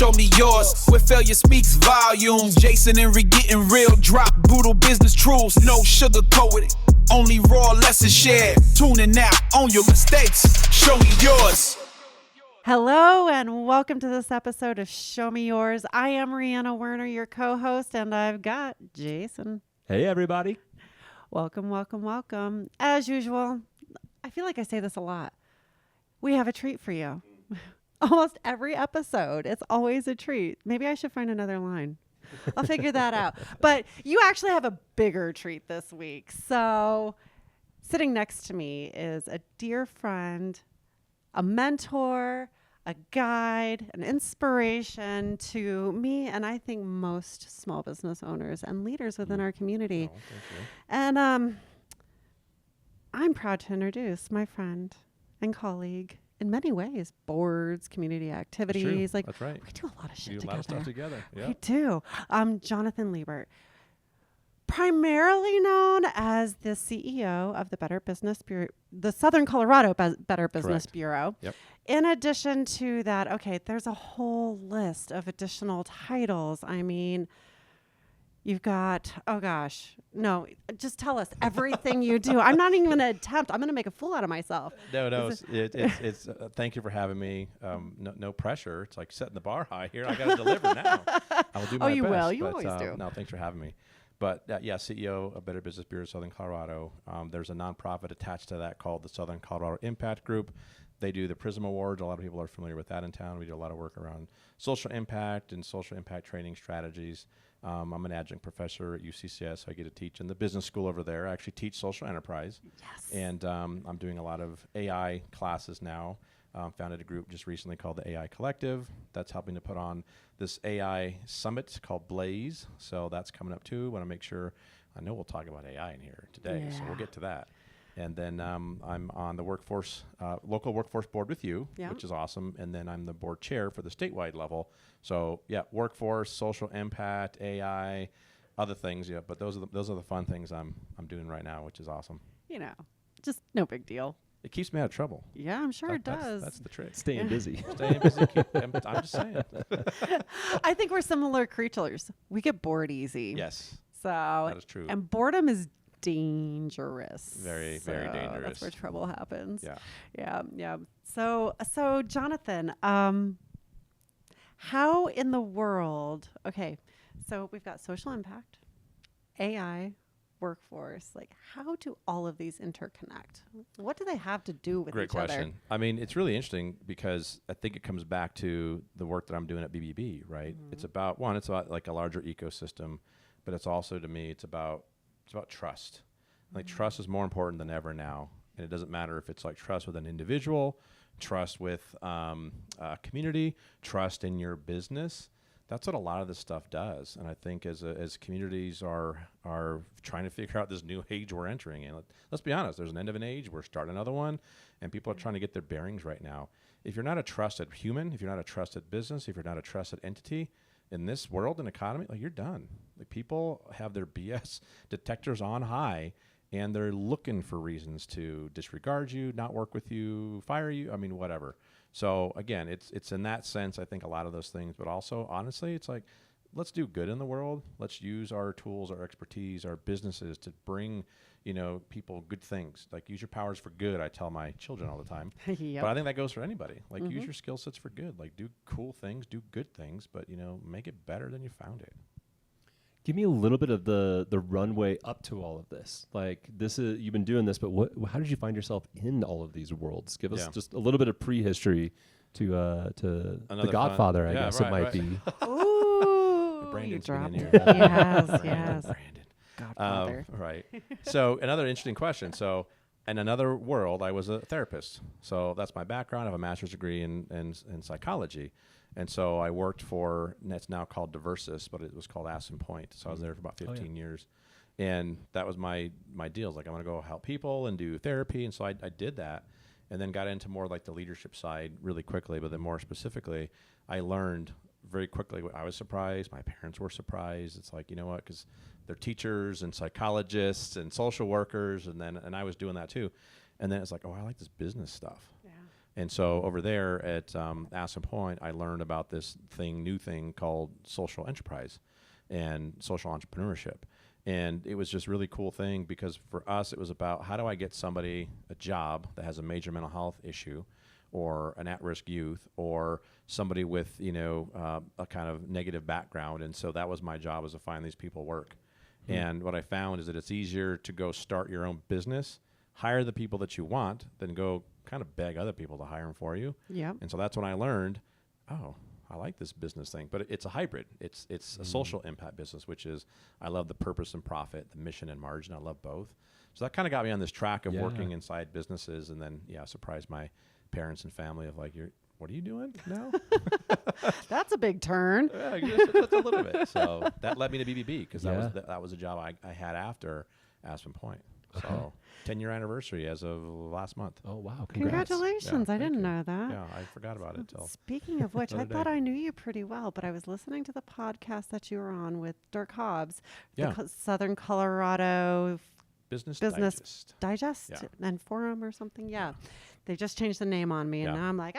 show me yours. Where failure speaks volumes. Jason and Rick getting real, drop brutal business truths. No sugar coated, only raw lessons shared. Tuning out on your mistakes, show me yours. Hello and welcome to this episode of Show Me Yours. I am Rihanna Werner, your co-host, and I've got Jason. Hey, everybody. Welcome, welcome, welcome. As usual, I feel like I say this a lot. We have a treat for you. Almost every episode, it's always a treat. Maybe I should find another line. I'll figure that out. But you actually have a bigger treat this week. So sitting next to me is a dear friend, a mentor, a guide, an inspiration to me, and I think most small business owners and leaders within our community. Oh, thank you. And I'm proud to introduce my friend and colleague in many ways, boards, community activities. That's right. We do a lot of shit We do a together. lot of stuff together. Yeah. We do. Jonathan Liebert, primarily known as the CEO of the Better Business Bureau, the Southern Colorado Better Business Correct. Bureau. Yep. In addition to that, okay, there's a whole list of additional titles. I mean, you've got, just tell us everything you do. I'm not even going to attempt. I'm going to make a fool out of myself. No, it's thank you for having me. No pressure. It's like setting the bar high here. I got to deliver now. I will do my best. You will. You but, always do. No, thanks for having me. But CEO of Better Business Bureau, Southern Colorado. There's a nonprofit attached to that called the Southern Colorado Impact Group. They do the PRISM Awards. A lot of people are familiar with that in town. We do a lot of work around social impact and social impact training strategies. I'm an adjunct professor at UCCS, so I get to teach in the business school over there. I actually teach social enterprise. Yes. And I'm doing a lot of AI classes now. Founded a group just recently called the AI Collective that's helping to put on this AI summit called Blaze. So that's coming up too. Want to make sure, I know we'll talk about AI in here today, so we'll get to that. And then I'm on the local workforce board with you, which is awesome. And then I'm the board chair for the statewide level. So workforce, social impact, AI, other things. Yeah, but those are the fun things I'm doing right now, which is awesome. Just no big deal. It keeps me out of trouble. Yeah, I'm sure it does. That's the trick. Staying busy. Staying busy. I'm just saying. I think we're similar creatures. We get bored easy. Yes. So that is true. And boredom is dangerous. Very, very dangerous. That's where trouble happens. Yeah. So Jonathan, how in the world? Okay, so we've got social impact, AI, workforce. Like, how do all of these interconnect? What do they have to do with Great each other? Great question. I mean, it's really interesting because I think it comes back to the work that I'm doing at BBB, right? Mm-hmm. It's about like a larger ecosystem, but it's also, to me, it's about trust. Like, trust is more important than ever now. And it doesn't matter if it's like trust with an individual, trust with a community, trust in your business. That's what a lot of this stuff does. And I think as communities are trying to figure out this new age we're entering in, let's be honest, there's an end of an age, we're starting another one, and people are trying to get their bearings right now. If you're not a trusted human, if you're not a trusted business, if you're not a trusted entity in this world and economy, like, you're done. Like, people have their BS detectors on high, and they're looking for reasons to disregard you, not work with you, fire you, I mean, whatever. So again, it's in that sense, I think, a lot of those things, but also, honestly, it's like, let's do good in the world. Let's use our tools, our expertise, our businesses to bring, people good things. Like, use your powers for good, I tell my children all the time. Yep. But I think that goes for anybody. Like, use your skill sets for good. Like, do cool things, do good things, but, make it better than you found it. Give me a little bit of the runway up to all of this. Like, this is, you've been doing this, but how did you find yourself in all of these worlds? Give us just a little bit of prehistory to The Godfather, I guess it might be. Ooh, Brandon's you dropped been in it. here. Yes. Brandon. Godfather. Right. So another interesting question. So in another world, I was a therapist. So that's my background. I have a master's degree in psychology. And so I worked for, it's now called Diversis, but it was called Aspen Point. So I was there for about 15 years. And that was my deal. Like, I'm going to go help people and do therapy. And so I did that, and then got into more like the leadership side really quickly. But then more specifically, I learned very quickly. I was surprised. My parents were surprised. It's like, you know what, because they're teachers and psychologists and social workers. And I was doing that too. And then it's like, oh, I like this business stuff. Yeah. And so over there at Aspen Point, I learned about this new thing called social enterprise and social entrepreneurship. And it was just a really cool thing because for us, it was about how do I get somebody a job that has a major mental health issue or an at-risk youth or somebody with, a kind of negative background. And so that was my job, was to find these people work. And what I found is that it's easier to go start your own business, hire the people that you want, than go kind of beg other people to hire them for you. Yeah. And so that's when I learned, I like this business thing, but it's a hybrid. It's a social impact business, which is, I love the purpose and profit, the mission and margin. I love both. So that kind of got me on this track of working inside businesses, and then surprised my parents and family of like, what are you doing now? That's a big turn. Yeah, I guess that's a little bit. So that led me to BBB because that was a job I had after Aspen Point. So 10-year anniversary as of last month. Oh, wow. Congrats. Congratulations. Yeah, I didn't you. know that. Yeah, I forgot about it till. Speaking of which, I other thought day. I knew you pretty well, but I was listening to the podcast that you were on with Dirk Hobbs, Yeah. the Southern Colorado Business Digest Yeah. and Forum or something. Yeah. They just changed the name on me, and Yeah. now I'm like,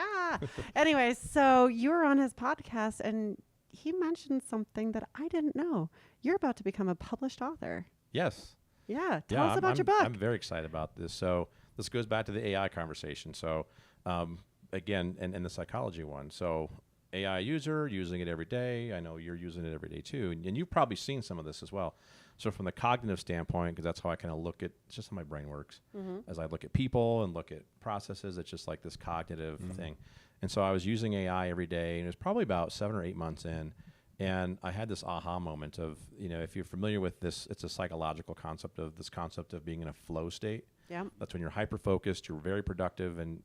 Anyways, so you were on his podcast, and he mentioned something that I didn't know. You're about to become a published author. Yes. Yeah. Tell us about your book. I'm very excited about this. So this goes back to the AI conversation. So again, and the psychology one. So AI user using it every day. I know you're using it every day too. And you've probably seen some of this as well. So from the cognitive standpoint, because that's how I kind of look at, it's just how my brain works. As I look at people and look at processes, it's just like this cognitive thing. And so I was using AI every day, and it was probably about 7 or 8 months in. And I had this aha moment of, if you're familiar with this, it's a psychological concept of being in a flow state. Yeah. That's when you're hyper-focused, you're very productive, and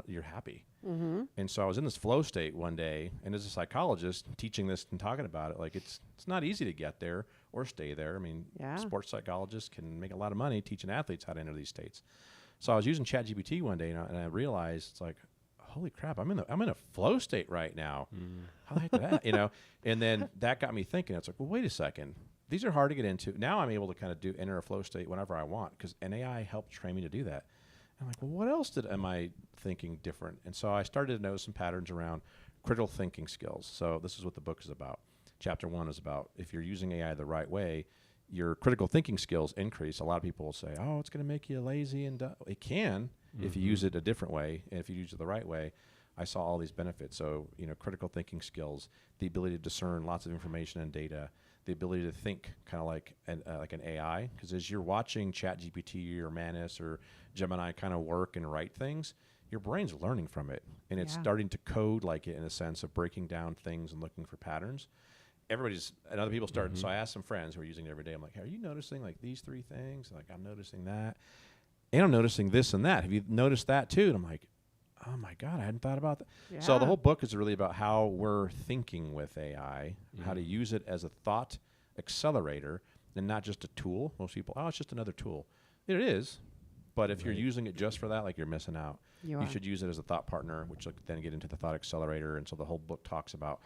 you're happy. And so I was in this flow state one day, and as a psychologist, teaching this and talking about it, like it's not easy to get there or stay there. I mean, sports psychologists can make a lot of money teaching athletes how to enter these states. So I was using ChatGPT one day, and I realized it's like, holy crap, I'm in a flow state right now. How the heck did that, And then that got me thinking. It's like, well, wait a second. These are hard to get into. Now I'm able to kind of enter a flow state whenever I want because an AI helped train me to do that. And I'm like, well, what else am I thinking different? And so I started to notice some patterns around critical thinking skills. So this is what the book is about. Chapter 1 is about if you're using AI the right way, your critical thinking skills increase. A lot of people will say, oh, it's going to make you lazy. And it can if you use it a different way. And if you use it the right way, I saw all these benefits. So, critical thinking skills, the ability to discern lots of information and data, the ability to think kind of like an AI. Because as you're watching ChatGPT or Manus or Gemini kind of work and write things, your brain's learning from it. And it's starting to code like it in a sense of breaking down things and looking for patterns. Other people started. So I asked some friends who are using it every day. I'm like, hey, are you noticing like these 3 things? Like, I'm noticing that. And I'm noticing this and that. Have you noticed that too? And I'm like, oh my God, I hadn't thought about that. Yeah. So the whole book is really about how we're thinking with AI, how to use it as a thought accelerator and not just a tool. Most people, it's just another tool. It is. But if you're using it just for that, like you're missing out. You should use it as a thought partner, which will then get into the thought accelerator. And so the whole book talks about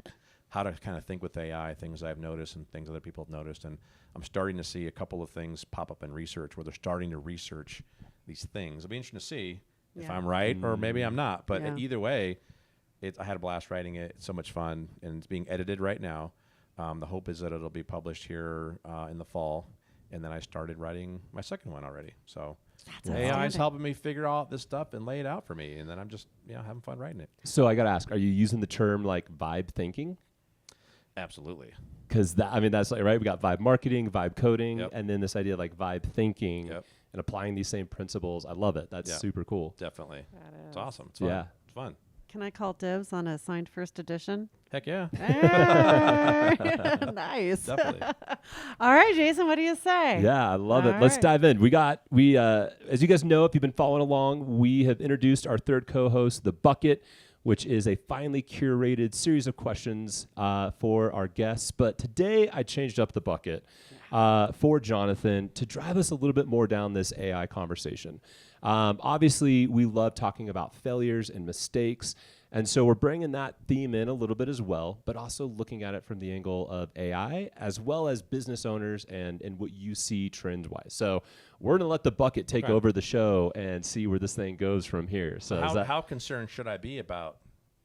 how to kind of think with AI, things I've noticed and things other people have noticed. And I'm starting to see a couple of things pop up in research where they're starting to research these things. It'll be interesting to see if I'm right or maybe I'm not. But either way, I had a blast writing it. It's so much fun. And it's being edited right now. The hope is that it'll be published here in the fall. And then I started writing my second one already. So AI is helping me figure out this stuff and lay it out for me. And then I'm just having fun writing it. So I got to ask, are you using the term like vibe thinking? Absolutely. Because that's like, right. We got vibe marketing, vibe coding, and then this idea of like vibe thinking and applying these same principles. I love it. That's super cool. Definitely. It's awesome. It's fun. Yeah. It's fun. Can I call dibs on a signed first edition? Heck yeah. Hey! Nice. Definitely. All right, Jason, what do you say? Yeah, I love it. All Let's right. dive in. We as you guys know, if you've been following along, we have introduced our third co-host, The Bucket, which is a finely curated series of questions for our guests. But today I changed up the bucket for Jonathan to drive us a little bit more down this AI conversation. Obviously, we love talking about failures and mistakes. And so we're bringing that theme in a little bit as well, but also looking at it from the angle of AI as well as business owners and what you see trend-wise. So we're going to let the bucket take over the show and see where this thing goes from here. So how concerned should I be about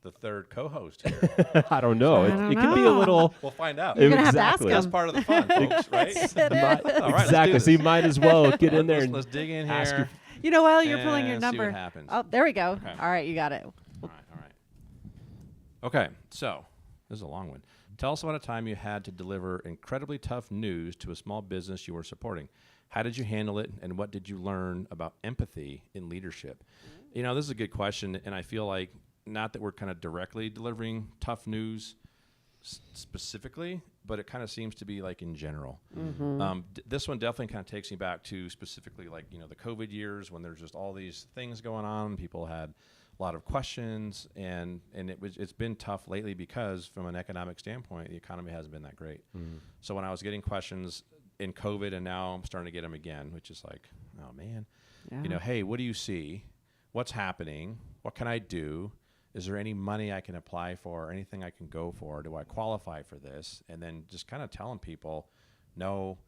the third co-host here? I don't know. It can be a little... We'll find out. You're going to have to ask That's him. part of the fun, folks, right? All right, Exactly. So you might as well get in there let's dig in ask here. You know, while you're pulling your and number. See what happens. Oh, there we go. Okay. All right, you got it. All right. Okay, so this is a long one. Tell us about a time you had to deliver incredibly tough news to a small business you were supporting. How did you handle it, and what did you learn about empathy in leadership? You know, this is a good question, and I feel like not that we're kind of directly delivering tough news specifically, but it kind of seems to be like in general. This one definitely kind of takes me back to specifically like, you know, the COVID years when there's just all these things going on. People had a lot of questions, and it's been tough lately because from an economic standpoint, the economy hasn't been that great. So when I was getting questions in COVID, and now I'm starting to get them again, which is like, oh man, you know, hey, what do you see? What's happening? What can I do? Is there any money I can apply for, or anything I can go for? Do I qualify for this? And then just kind of telling people, no,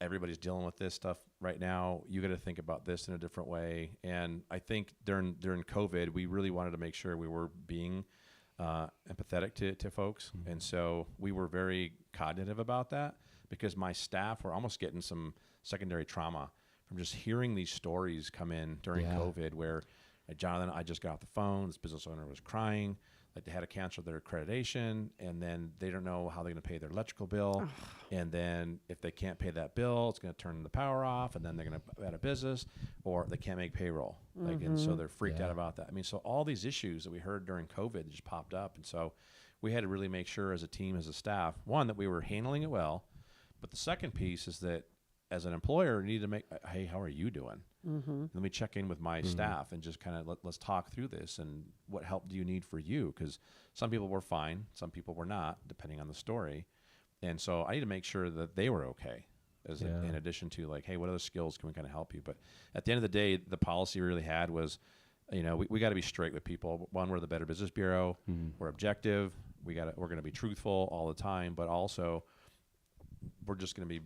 everybody's dealing with this stuff right now. You got to think about this in a different way. And I think during COVID, we really wanted to make sure we were being empathetic to folks. And so we were very cognitive about that, because my staff were almost getting some secondary trauma from just hearing these stories come in during COVID where, Jonathan, I just got off the phone. This business owner was crying. Like they had to cancel their accreditation, and then they don't know how they're going to pay their electrical bill. And then if they can't pay that bill, it's going to turn the power off, and then they're going to be out of business, or they can't make payroll. Like, and so they're freaked out about that. I mean, so all these issues that we heard during COVID just popped up. And so we had to really make sure as a team, as a staff, one, that we were handling it well. But the second piece is that as an employer, you need to make, hey, how are you doing? Let me check in with my staff and just kind of let's talk through this, and what help do you need for you? Because some people were fine, some people were not, depending on the story. And so I need to make sure that they were okay, in addition to like, hey, what other skills can we kind of help you? But at the end of the day, the policy we really had was, you know, we got to be straight with people. One, we're the Better Business Bureau. We're objective. We're going to be truthful all the time, but also we're just going to be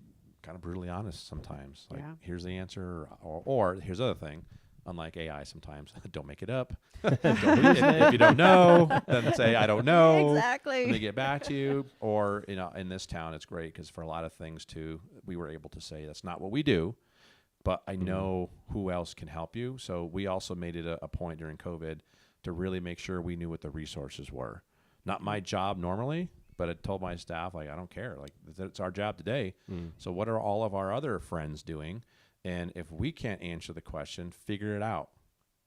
kind of brutally honest sometimes. Like, here's the answer, or here's the other thing. Unlike AI, sometimes don't make it up. If you don't know, then say I don't know. Exactly. Let me get back to you. Or, you know, in this town, it's great because for a lot of things too, we were able to say that's not what we do, but I know who else can help you. So we also made it a point during COVID to really make sure we knew what the resources were. Not my job normally, but I told my staff, like, I don't care. Like, it's our job today. So what are all of our other friends doing? And if we can't answer the question, figure it out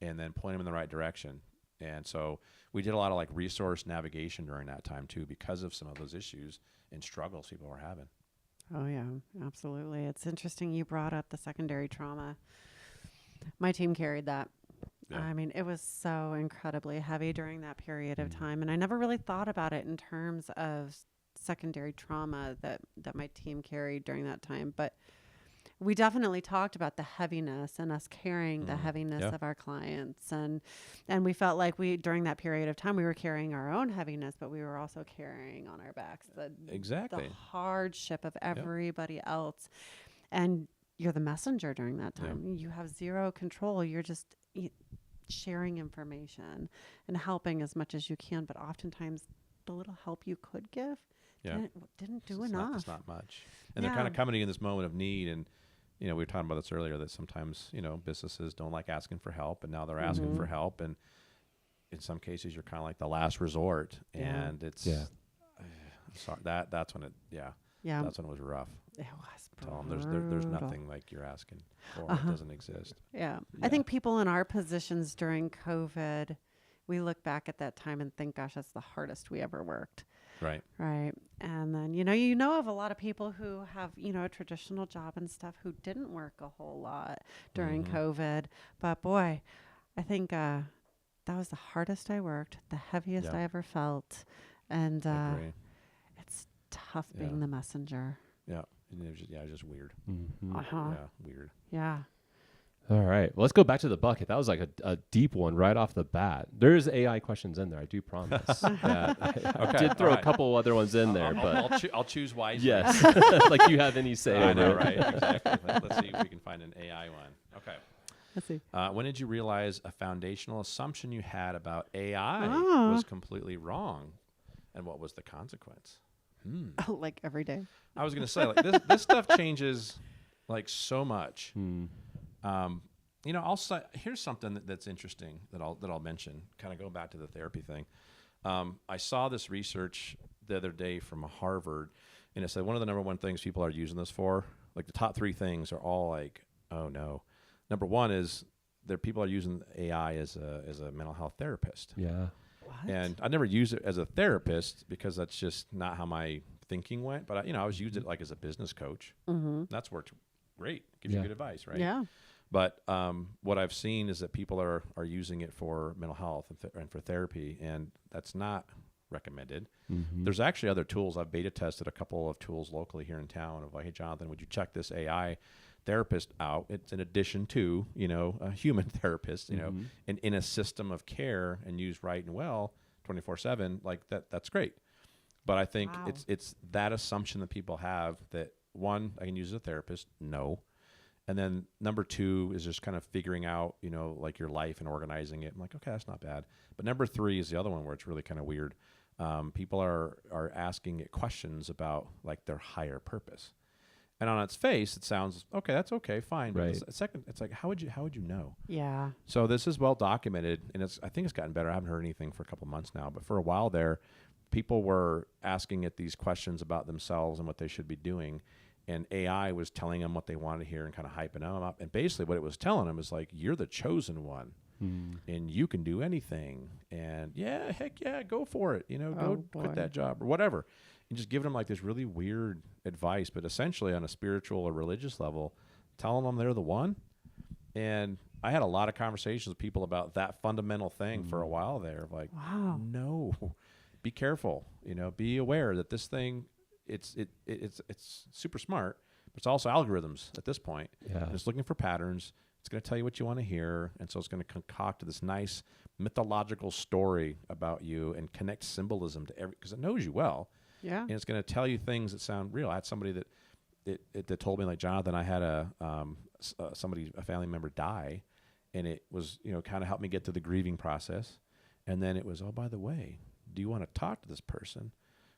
and then point them in the right direction. And so we did a lot of like resource navigation during that time too, because of some of those issues and struggles people were having. Oh, yeah, absolutely. It's interesting you brought up the secondary trauma. My team carried that. Yeah. I mean, it was so incredibly heavy during that period of time. And I never really thought about it in terms of secondary trauma that my team carried during that time. But we definitely talked about the heaviness and us carrying the heaviness of our clients. And we felt like during that period of time, we were carrying our own heaviness, but we were also carrying on our backs the hardship of everybody else. And you're the messenger during that time. You have zero control. You're just sharing information and helping as much as you can. But oftentimes the little help you could give didn't do enough. It's not much. And they're kind of coming in this moment of need. And, you know, we were talking about this earlier, that sometimes, you know, businesses don't like asking for help, and now they're asking for help. And in some cases, you're kind of like the last resort. And it's, sorry, that's when that's when it was rough. It was Tell them there's nothing like you're asking for. It doesn't exist. I think people in our positions during COVID, we look back at that time and think, gosh, that's the hardest we ever worked. Right. And then, you know of a lot of people who have, a traditional job and stuff who didn't work a whole lot during COVID. But boy, I think that was the hardest I worked, the heaviest I ever felt. And it's tough being the messenger. Yeah. And it was just weird. Uh-huh. Yeah, weird. Yeah. All right. Well, let's go back to the bucket. That was like a deep one right off the bat. There's AI questions in there, I do promise. I did throw a couple other ones in there, but I'll choose wisely. yes, like you have any say I over know, it. right? Exactly. Let's see if we can find an AI one. Okay. Let's see. When did you realize a foundational assumption you had about AI was completely wrong, and what was the consequence? Oh, like every day. I was going to say, like this stuff changes like so much. You know, here's something that's interesting that I'll mention. Kind of going back to the therapy thing. I saw this research the other day from Harvard, and it said one of the number one things people are using this for, like the top 3 things, are all like, oh no. Number one is people are using AI as a mental health therapist. Yeah. What? And I never used it as a therapist because that's just not how my thinking went. But I was used it like as a business coach. That's worked great. Gives you good advice, right? Yeah. But what I've seen is that people are using it for mental health and for therapy, and that's not recommended. There's actually other tools. I've beta tested a couple of tools locally here in town of like, hey, Jonathan, would you check this AI therapist out? It's in addition to, you know, a human therapist, you know, and in a system of care and used right and well 24/7, like that's great. But I think it's that assumption that people have that, one, I can use as a therapist. No. And then number 2 is just kind of figuring out, you know, like your life and organizing it. I'm like, okay, that's not bad. But number 3 is the other one where it's really kind of weird. People are asking it questions about like their higher purpose. And on its face, it sounds okay. That's okay, fine. But Right. second, it's like, how would you know? Yeah. So this is well documented, and I think it's gotten better. I haven't heard anything for a couple months now, but for a while there, people were asking it these questions about themselves and what they should be doing, and AI was telling them what they wanted to hear and kind of hyping them up. And basically, what it was telling them is like, you're the chosen one, and you can do anything. And yeah, heck yeah, go for it. You know, go quit that job or whatever. And just giving them like this really weird advice, but essentially on a spiritual or religious level, telling them they're the one. And I had a lot of conversations with people about that fundamental thing for a while there. Like, Wow. no, be careful. You know, be aware that this thing, it's super smart, but it's also algorithms at this point. Yeah. And it's looking for patterns. It's going to tell you what you want to hear, and so it's going to concoct this nice mythological story about you and connect symbolism to because it knows you well. Yeah. And it's going to tell you things that sound real. I had somebody that told me, like, Jonathan, I had a family member die, and it was, you know, kind of helped me get through the grieving process. And then it was, oh, by the way, do you want to talk to this person?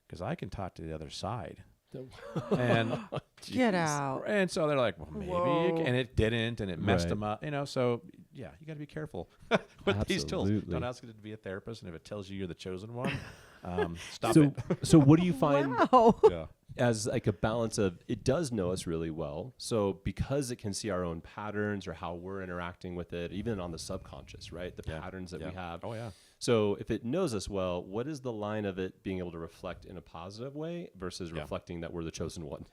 Because I can talk to the other side. And Get out. and so they're like, well, maybe, and it didn't, and it messed Right. them up, you know. So yeah, you got to be careful with these tools. Absolutely. Don't ask it to be a therapist, and if it tells you you're the chosen one, stop So, it. so what do you find Wow. Yeah. as like a balance of, it does know us really well. So because it can see our own patterns or how we're interacting with it, even on the subconscious, right? The patterns that we have. Oh yeah. So if it knows us well, what is the line of it being able to reflect in a positive way versus reflecting that we're the chosen one?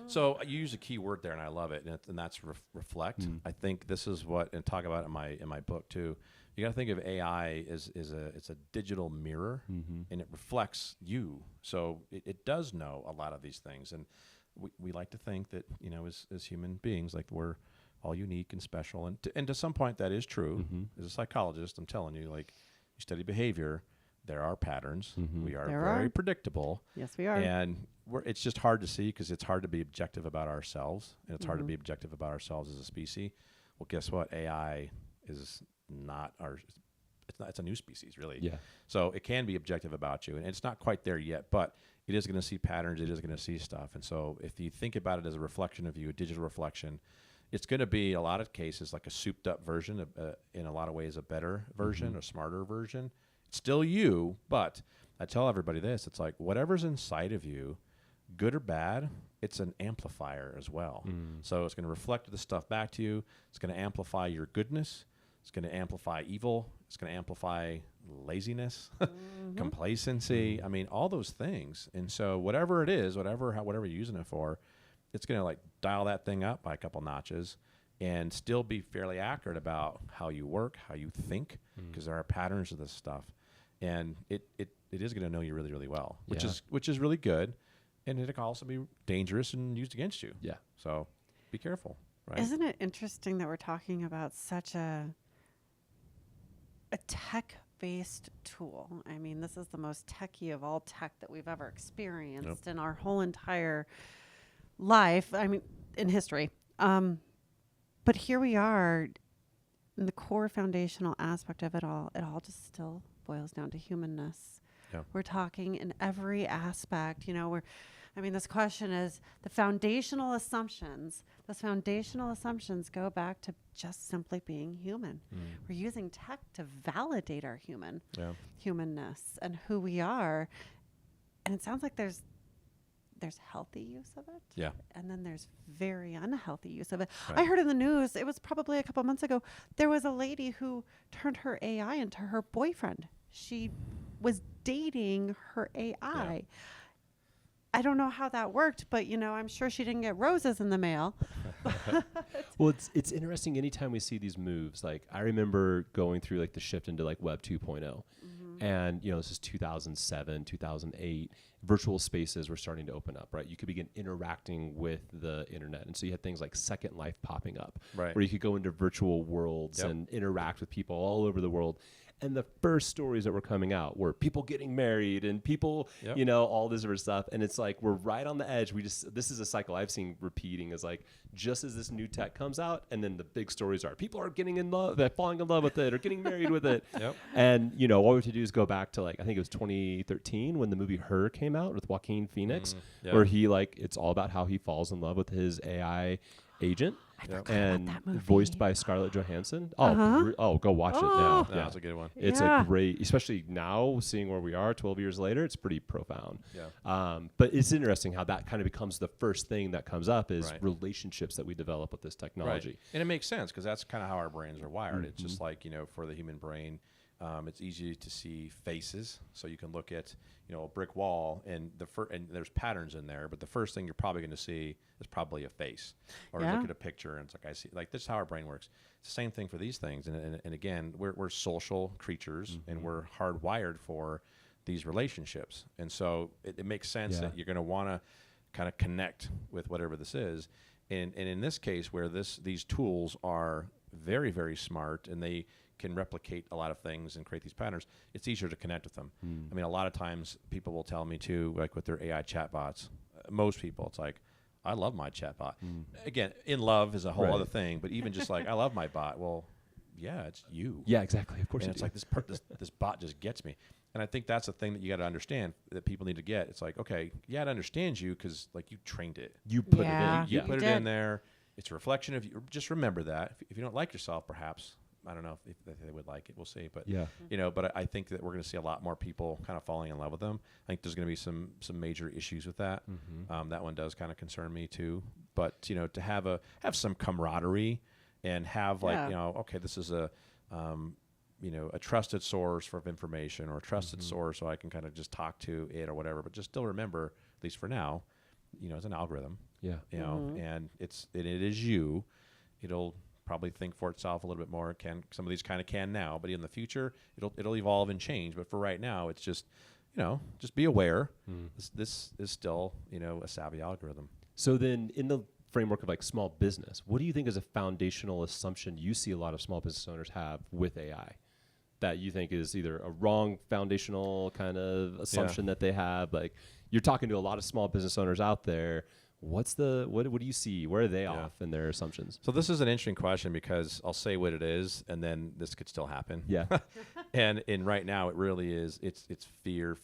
So you use a key word there, and I love it, and that's reflect. I think this is what, and talk about it in my book too. You got to think of AI as it's a digital mirror, and it reflects you. So it does know a lot of these things, and we like to think that, you know, as human beings, like we're all unique and special, and to some point that is true. As a psychologist, I'm telling you, like, you study behavior, there are patterns. We are very predictable. Yes, we are. And it's just hard to see because it's hard to be objective about ourselves, and it's hard to be objective about ourselves as a species. Well, guess what? AI is not it's a new species, really. Yeah. So it can be objective about you, and it's not quite there yet, but it is going to see patterns. It is going to see stuff. And so if you think about it as a reflection of you, a digital reflection, it's going to be a lot of cases like a souped up version of, in a lot of ways, a better version, a smarter version. It's still you, but I tell everybody this, it's like whatever's inside of you, good or bad, it's an amplifier as well. So it's going to reflect the stuff back to you. It's going to amplify your goodness. It's going to amplify evil. It's going to amplify laziness, complacency. I mean, all those things. And so whatever it is, whatever you're using it for, it's going to like dial that thing up by a couple notches and still be fairly accurate about how you work, how you think, because there are patterns of this stuff. And it is going to know you really, really well, which is really good. And it can also be dangerous and used against you. Yeah. So be careful. Right. Isn't it interesting that we're talking about such a tech-based tool? I mean, this is the most techy of all tech that we've ever experienced in our whole entire life. I mean, in history. But here we are, in the core foundational aspect of it all just still boils down to humanness. Yeah. We're talking in every aspect, this question is the foundational assumptions. Those foundational assumptions go back to just simply being human. We're using tech to validate our humanness and who we are. And it sounds like there's healthy use of it. Yeah. And then there's very unhealthy use of it. Right. I heard in the news, it was probably a couple months ago, there was a lady who turned her AI into her boyfriend. She was dating her AI. Yeah. I don't know how that worked, but I'm sure she didn't get roses in the mail. Well, it's interesting anytime we see these moves. Like I remember going through like the shift into like Web 2.0. And, this is 2007, 2008. Virtual spaces were starting to open up, right? You could begin interacting with the internet. And so you had things like Second Life popping up, Right. where you could go into virtual worlds and interact with people all over the world. And the first stories that were coming out were people getting married and people, all this sort of stuff. And it's like, we're right on the edge. This is a cycle I've seen repeating, is like, just as this new tech comes out, and then the big stories are people are getting in love, they're falling in love with it or getting married with it. Yep. And, all we have to do is go back to like, I think it was 2013 when the movie Her came out with Joaquin Phoenix, where he it's all about how he falls in love with his AI agent. And voiced by Scarlett Johansson. Go watch it now. Yeah, that's a good one. It's a great, especially now, seeing where we are 12 years later, it's pretty profound. Yeah. But it's interesting how that kind of becomes the first thing that comes up is Right. relationships that we develop with this technology. Right. And it makes sense because that's kind of how our brains are wired. It's just like, for the human brain, it's easy to see faces. So you can look at, a brick wall and and there's patterns in there, but the first thing you're probably going to see is probably a face or look at a picture. And it's like, I see, like, this is how our brain works. It's the same thing for these things. And again, we're social creatures and we're hardwired for these relationships. And so it makes sense that you're going to want to kind of connect with whatever this is. And in this case, where these tools are very, very smart and they can replicate a lot of things and create these patterns, it's easier to connect with them. I mean, a lot of times people will tell me too, like with their AI chatbots, most people, it's like, I love my chatbot. Again, in love is a whole other thing, but even just like, I love my bot. Well, yeah, it's you. Yeah, exactly. Of course, and it's like this bot just gets me. And I think that's the thing that you got to understand that people need to get. It's like, okay, yeah, it understands you because like you trained it. You put it in. You put it in there. It's a reflection of you. Just remember that. If you don't like yourself, perhaps, I don't know if they would like it. We'll see. But but I think that we're going to see a lot more people kind of falling in love with them. I think there's going to be some major issues with that. That one does kind of concern me too. But to have some camaraderie and have like okay, this is a trusted source of information or a trusted source, so I can kind of just talk to it or whatever. But just still remember, at least for now, it's an algorithm. And it is you. It'll probably think for itself a little bit more. Some of these kind of can now, but in the future it'll evolve and change. But for right now, it's just just be aware. This is still a savvy algorithm. So then, in the framework of like small business, what do you think is a foundational assumption you see a lot of small business owners have with AI that you think is either a wrong foundational kind of assumption that they have? Like, you're talking to a lot of small business owners out there. What do you see? Where are they off in their assumptions? So this is an interesting question because I'll say what it is, and then this could still happen. Yeah. and right now it really is. It's fear.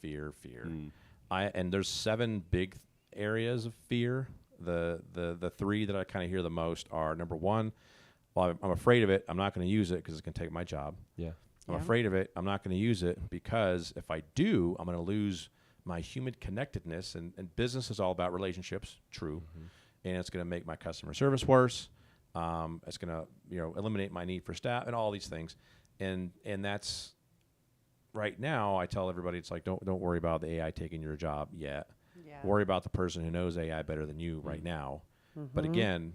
And there's 7 big areas of fear. The 3 that I kind of hear the most are, number 1, well, I'm afraid of it. I'm not going to use it because it's going to take my job. Yeah. I'm afraid of it. I'm not going to use it because if I do, I'm going to lose my human connectedness, and business is all about relationships, true, and it's going to make my customer service worse. It's going to eliminate my need for staff and all these things, and that's right now. I tell everybody, it's like don't worry about the AI taking your job yet. Worry about the person who knows AI better than you right now. But again,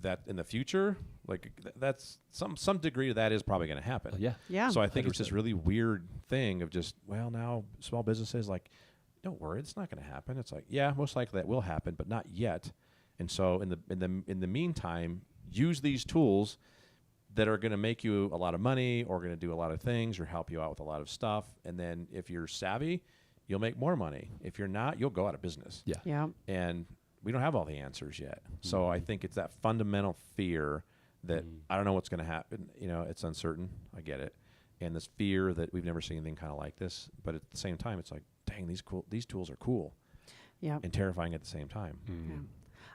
that in the future, like that's some degree of that is probably going to happen. Yeah. So I think 100%. it's this really weird thing of just, well, now small businesses like, don't worry, it's not going to happen. It's like, yeah, most likely that will happen, but not yet. And so in the meantime, use these tools that are going to make you a lot of money or going to do a lot of things or help you out with a lot of stuff. And then if you're savvy, you'll make more money. If you're not, you'll go out of business. Yeah. Yeah. And we don't have all the answers yet. So I think it's that fundamental fear that I don't know what's going to happen. You know, it's uncertain. I get it. And this fear that we've never seen anything kind of like this. But at the same time, it's like, dang, these tools are cool Yeah. and terrifying at the same time. Yeah.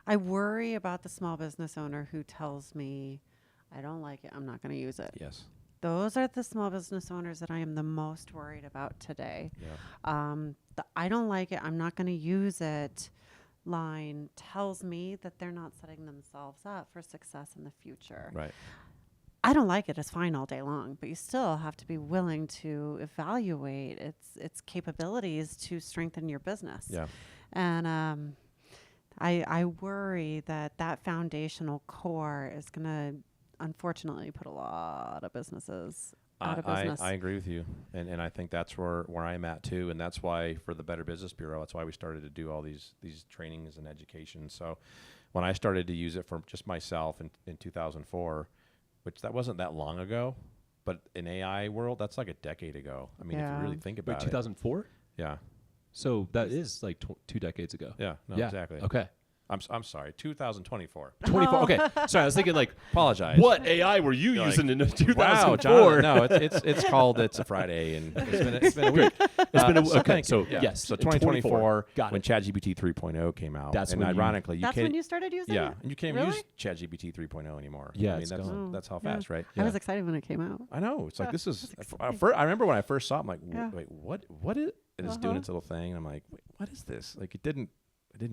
I worry about the small business owner who tells me, I don't like it, I'm not going to use it. Yes. Those are the small business owners that I am the most worried about today. Yeah. The I don't like it, I'm not going to use it line tells me that they're not setting themselves up for success in the future. Right. I don't like it is fine all day long, but you still have to be willing to evaluate its capabilities to strengthen your business. Yeah. And I worry that foundational core is going to unfortunately put a lot of businesses out of business. I agree with you. And I think that's where I'm at too. And that's why for the Better Business Bureau, that's why we started to do all these trainings and education. So when I started to use it for just myself in 2004, which that wasn't that long ago, but in AI world, that's like a decade ago. I mean, if you really think about it. 2004? Yeah. So that is like 2 decades ago. Yeah. No, Yeah. exactly. Okay. I'm sorry. 2024. 24. Okay. Sorry, I was thinking like, Apologize. what AI were you You're using like, in 2004? Wow, Jonathan. No, it's called It's a Friday, and it's been a week. It's been a so okay. thank So you. Yeah. yes, So 24. 2024, Got when it. ChatGPT 3.0 came out, That's and when you- ironically, That's can't. when you started using Yeah, it? and you can't Really? use ChatGPT 3.0 anymore. Yeah, I mean it's that's gone. that's how Yeah. fast, right? I was excited when it came out. I know. It's like this is. exciting. I remember when I first saw it, I'm like, Yeah. wait, what is? And it's doing its little thing, and I'm like, wait, what is this? Like it didn't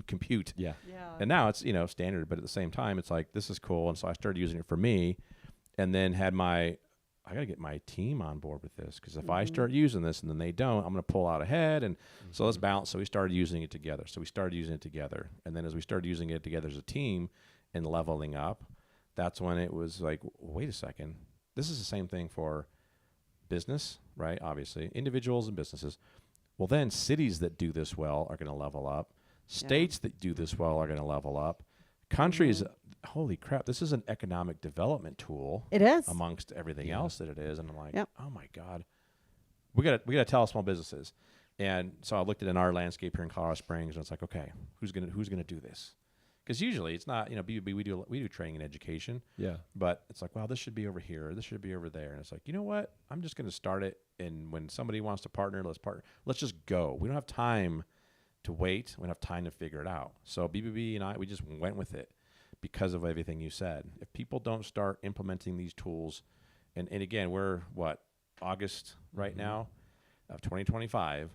compute. Yeah. Yeah. And now it's standard, but at the same time, it's like this is cool, and so I started using it for me, and then had I got to get my team on board with this because if I start using this and then they don't, I'm going to pull out ahead, and so let's balance. So we started using it together. And then as we started using it together as a team and leveling up, that's when it was like, wait a second, this is the same thing for business, right? Obviously, individuals and businesses. Well, then cities that do this well are going to level up. States that do this well are going to level up. Countries, holy crap, this is an economic development tool. It is. Amongst everything else that it is. And I'm like, Yep. oh my God. We gotta tell small businesses. And so I looked at in our landscape here in Colorado Springs, and it's like, okay, who's gonna do this? Because usually it's not, BBB, we do training and education. Yeah. But it's like, wow, this should be over here. This should be over there. And it's like, you know what? I'm just going to start it. And when somebody wants to partner, let's partner. Let's just go. We don't have time to wait. We don't have time to figure it out. So BBB and we just went with it because of everything you said. If people don't start implementing these tools, and again, we're August right now of 2025.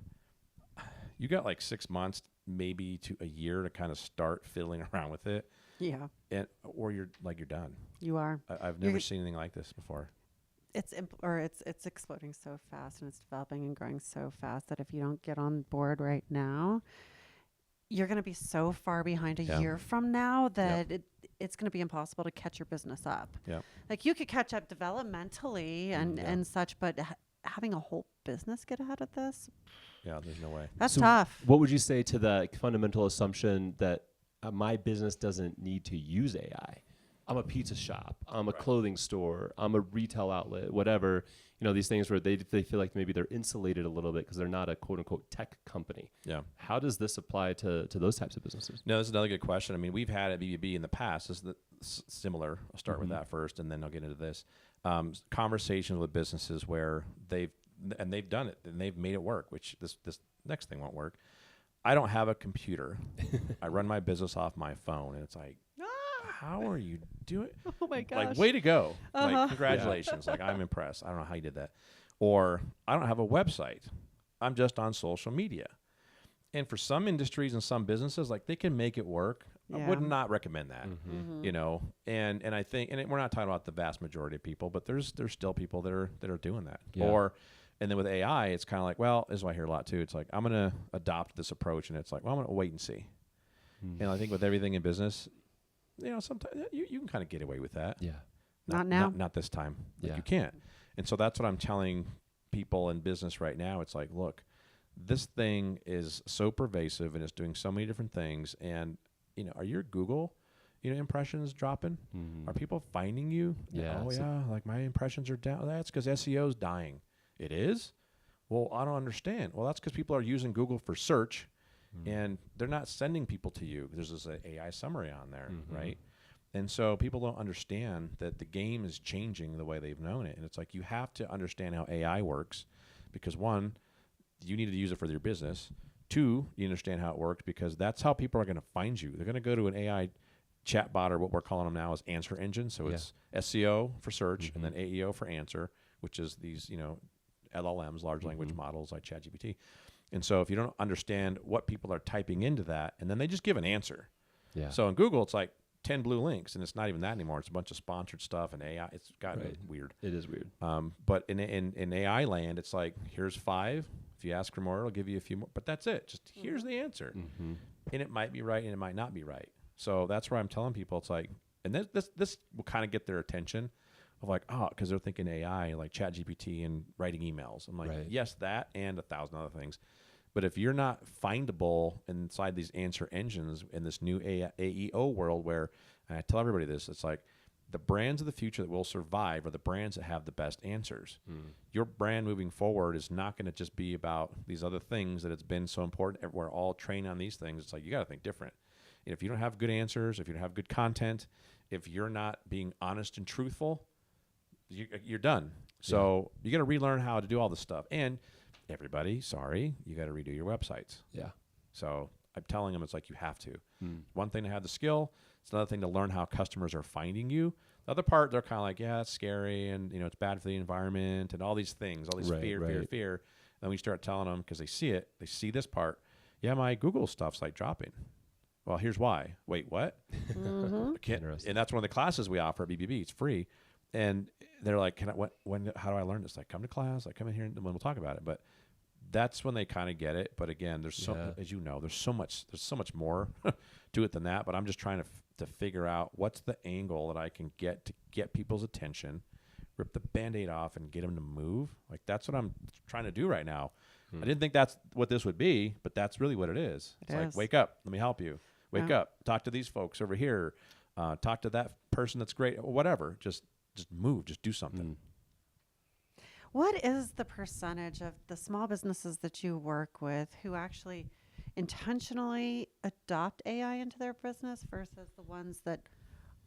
You got like 6 months, maybe to a year to kind of start fiddling around with it. Yeah. Or you're done. You are. I've never seen anything like this before. It's exploding so fast and it's developing and growing so fast that if you don't get on board right now, you're going to be so far behind a year from now that it's going to be impossible to catch your business up. Yeah. Like you could catch up developmentally and such, but having a whole business get ahead of this, yeah, there's no way. that's So tough. What would you say to the fundamental assumption that my business doesn't need to use AI? I'm a pizza shop. I'm a clothing store. I'm a retail outlet, whatever. These things where they feel like maybe they're insulated a little bit because they're not a quote unquote tech company. Yeah. How does this apply to those types of businesses? No, this is another good question. I mean, we've had at BBB in the past. This is similar. I'll start with that first, and then I'll get into this. Conversations with businesses where they've done it and they've made it work, which this next thing won't work. I don't have a computer. I run my business off my phone, and it's like, how are you doing? Oh my gosh. Like, way to go. Like, congratulations. Like, I'm impressed. I don't know how you did that. Or I don't have a website. I'm just on social media. And for some industries and some businesses, like they can make it work. I would not recommend that, and I think, and we're not talking about the vast majority of people, but there's still people that are doing that. Yeah. And then with AI, it's kind of like, well, this is what I hear a lot too. It's like, I'm going to adopt this approach, and it's like, well, I'm going to wait and see. And I think with everything in business, sometimes you can kind of get away with that. Yeah. Not now. Not this time. Like, Yeah. you can't. And so that's what I'm telling people in business right now. It's like, look, this thing is so pervasive and it's doing so many different things. And, are you Google? impressions dropping? Are people finding you? Yeah. Oh yeah, like my impressions are down. That's because SEO is dying. It is? Well, I don't understand. Well, that's because people are using Google for search, and they're not sending people to you. There's this AI summary on there, right? And so people don't understand that the game is changing the way they've known it. And it's like you have to understand how AI works because, one, you need to use it for your business. Two, you understand how it works because that's how people are going to find you. They're going to go to an AI chatbot, or what we're calling them now is answer engine. So it's SEO for search and then AEO for answer, which is these, LLMs, large language models like ChatGPT. And so if you don't understand what people are typing into that, and then they just give an answer. Yeah. So in Google, it's like 10 blue links, and it's not even that anymore. It's a bunch of sponsored stuff and AI. It's gotten weird. It is weird. But in AI land, it's like, here's 5. If you ask for more, it'll give you a few more. But that's it. Just here's the answer. And it might be right and it might not be right. So that's where I'm telling people, it's like, and this will kind of get their attention of like, because they're thinking AI, like ChatGPT and writing emails. I'm like, yes, that and 1,000 other things. But if you're not findable inside these answer engines in this new AEO world where, and I tell everybody this, it's like the brands of the future that will survive are the brands that have the best answers. Your brand moving forward is not going to just be about these other things that it's been so important. We're all trained on these things. It's like you got to think different. And if you don't have good answers, if you don't have good content, if you're not being honest and truthful, you're done. So you got to relearn how to do all this stuff. And everybody, you got to redo your websites. Yeah. So I'm telling them it's like you have to. One thing to have the skill. It's another thing to learn how customers are finding you. The other part, they're kind of like, yeah, it's scary and it's bad for the environment and all these things, all these fear. And then we start telling them because they see it. They see this part. Yeah, my Google stuff's like dropping. Well, here's why. Wait, what? And that's one of the classes we offer at BBB. It's free. And they're like, how do I learn this? Like, come to class, like come in here and then we'll talk about it. But that's when they kind of get it. But again, there's as you know, there's so much more to it than that. But I'm just trying to figure out what's the angle that I can get to get people's attention, rip the Band-Aid off and get them to move. Like that's what I'm trying to do right now. I didn't think that's what this would be, but that's really what it is. It's like, wake up, let me help you. Wake up, talk to these folks over here, talk to that person that's great, whatever. Just move, just do something. What is the percentage of the small businesses that you work with who actually intentionally adopt AI into their business versus the ones that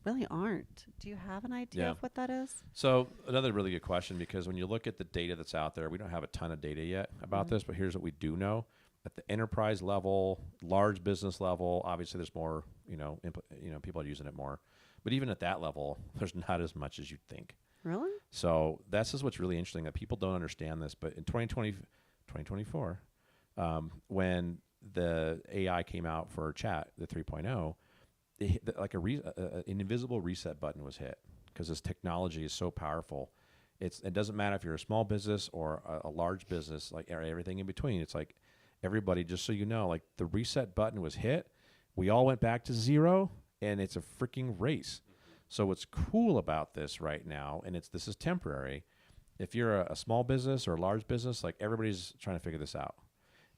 really aren't? Do you have an idea of what that is? So another really good question, because when you look at the data that's out there, we don't have a ton of data yet about this, but here's what we do know. At the enterprise level, large business level, obviously there's more, people are using it more. But even at that level, there's not as much as you'd think. Really? So this is what's really interesting, that people don't understand this. But in 2024, when the AI came out for chat, the 3.0, an invisible reset button was hit because this technology is so powerful. It doesn't matter if you're a small business or a large business, like everything in between. It's like everybody, just so you know, like the reset button was hit. We all went back to zero, and it's a freaking race. So what's cool about this right now, and this is temporary, if you're a small business or a large business, like everybody's trying to figure this out.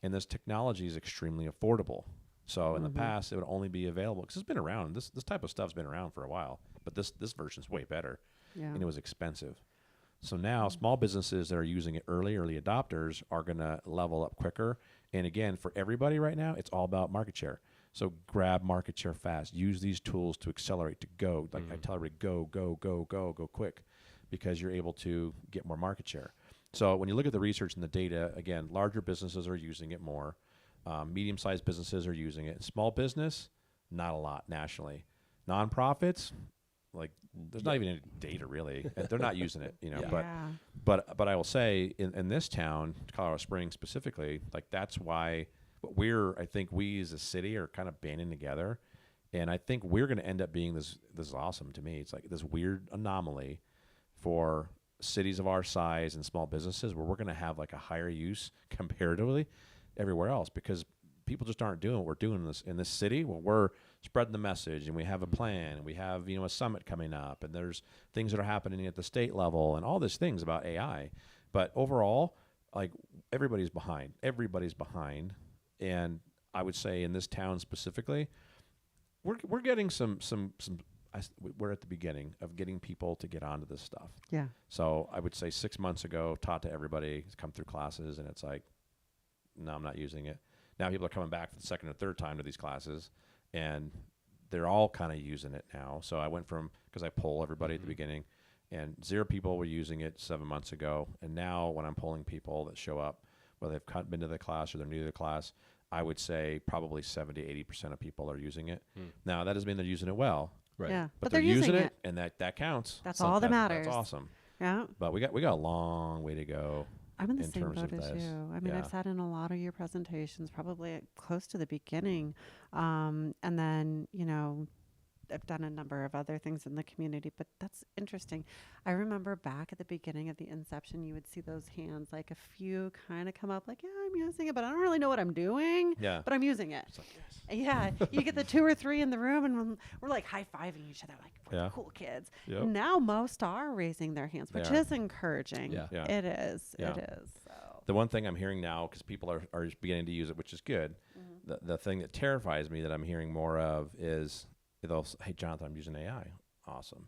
And this technology is extremely affordable. So in the past, it would only be available, because it's been around. This type of stuff's been around for a while, but this version's way better, and it was expensive. So now small businesses that are using it early adopters are going to level up quicker. And again, for everybody right now, it's all about market share. So grab market share fast. Use these tools to accelerate, to go. Like I tell everybody, go quick, because you're able to get more market share. So when you look at the research and the data, again, larger businesses are using it more. Medium-sized businesses are using it. Small business, not a lot nationally. Nonprofits, like there's not even any data really. They're not using it, But I will say in this town, Colorado Springs specifically, like that's why I think we as a city are kind of banding together, and I think we're going to end up being this is awesome to me. It's like this weird anomaly for cities of our size and small businesses where we're going to have like a higher use comparatively everywhere else, because people just aren't doing what we're doing in this city. Well, we're spreading the message, and we have a plan, and we have a summit coming up, and there's things that are happening at the state level, and all these things about AI. But overall, like everybody's behind, and I would say in this town specifically, we're getting we're at the beginning of getting people to get onto this stuff. Yeah. So I would say 6 months ago, taught to everybody, come through classes, and it's like, no, I'm not using it. Now people are coming back for the second or third time to these classes, and they're all kind of using it now. So I went from, because I poll everybody at the beginning, and 0 people were using it 7 months ago. And now when I'm polling people that show up, whether they've been to the class or they're new to the class, I would say probably 70, 80% of people are using it. Now, that doesn't mean they're using it well. Right. Yeah. But they're they're using it. and that counts. That's all that matters. That's awesome. Yeah. But we got a long way to go. I'm in the in same terms boat of as this. you. I mean, Yeah. I've sat in a lot of your presentations, probably close to the beginning. And then, I've done a number of other things in the community, but that's interesting. I remember back at the beginning of the inception, you would see those hands, like a few kind of come up like, yeah, I'm using it, but I don't really know what I'm doing, Yeah. but I'm using it. It's like, yes. Yeah, you get the 2 or 3 in the room, and we're like high-fiving each other, like we're the cool kids. Yep. Now most are raising their hands, which They are. is encouraging. Yeah. Yeah. It is. Yeah. It is. So. The one thing I'm hearing now, because people are just beginning to use it, which is good, the thing that terrifies me that I'm hearing more of is, they'll say, hey, Jonathan, I'm using AI. Awesome.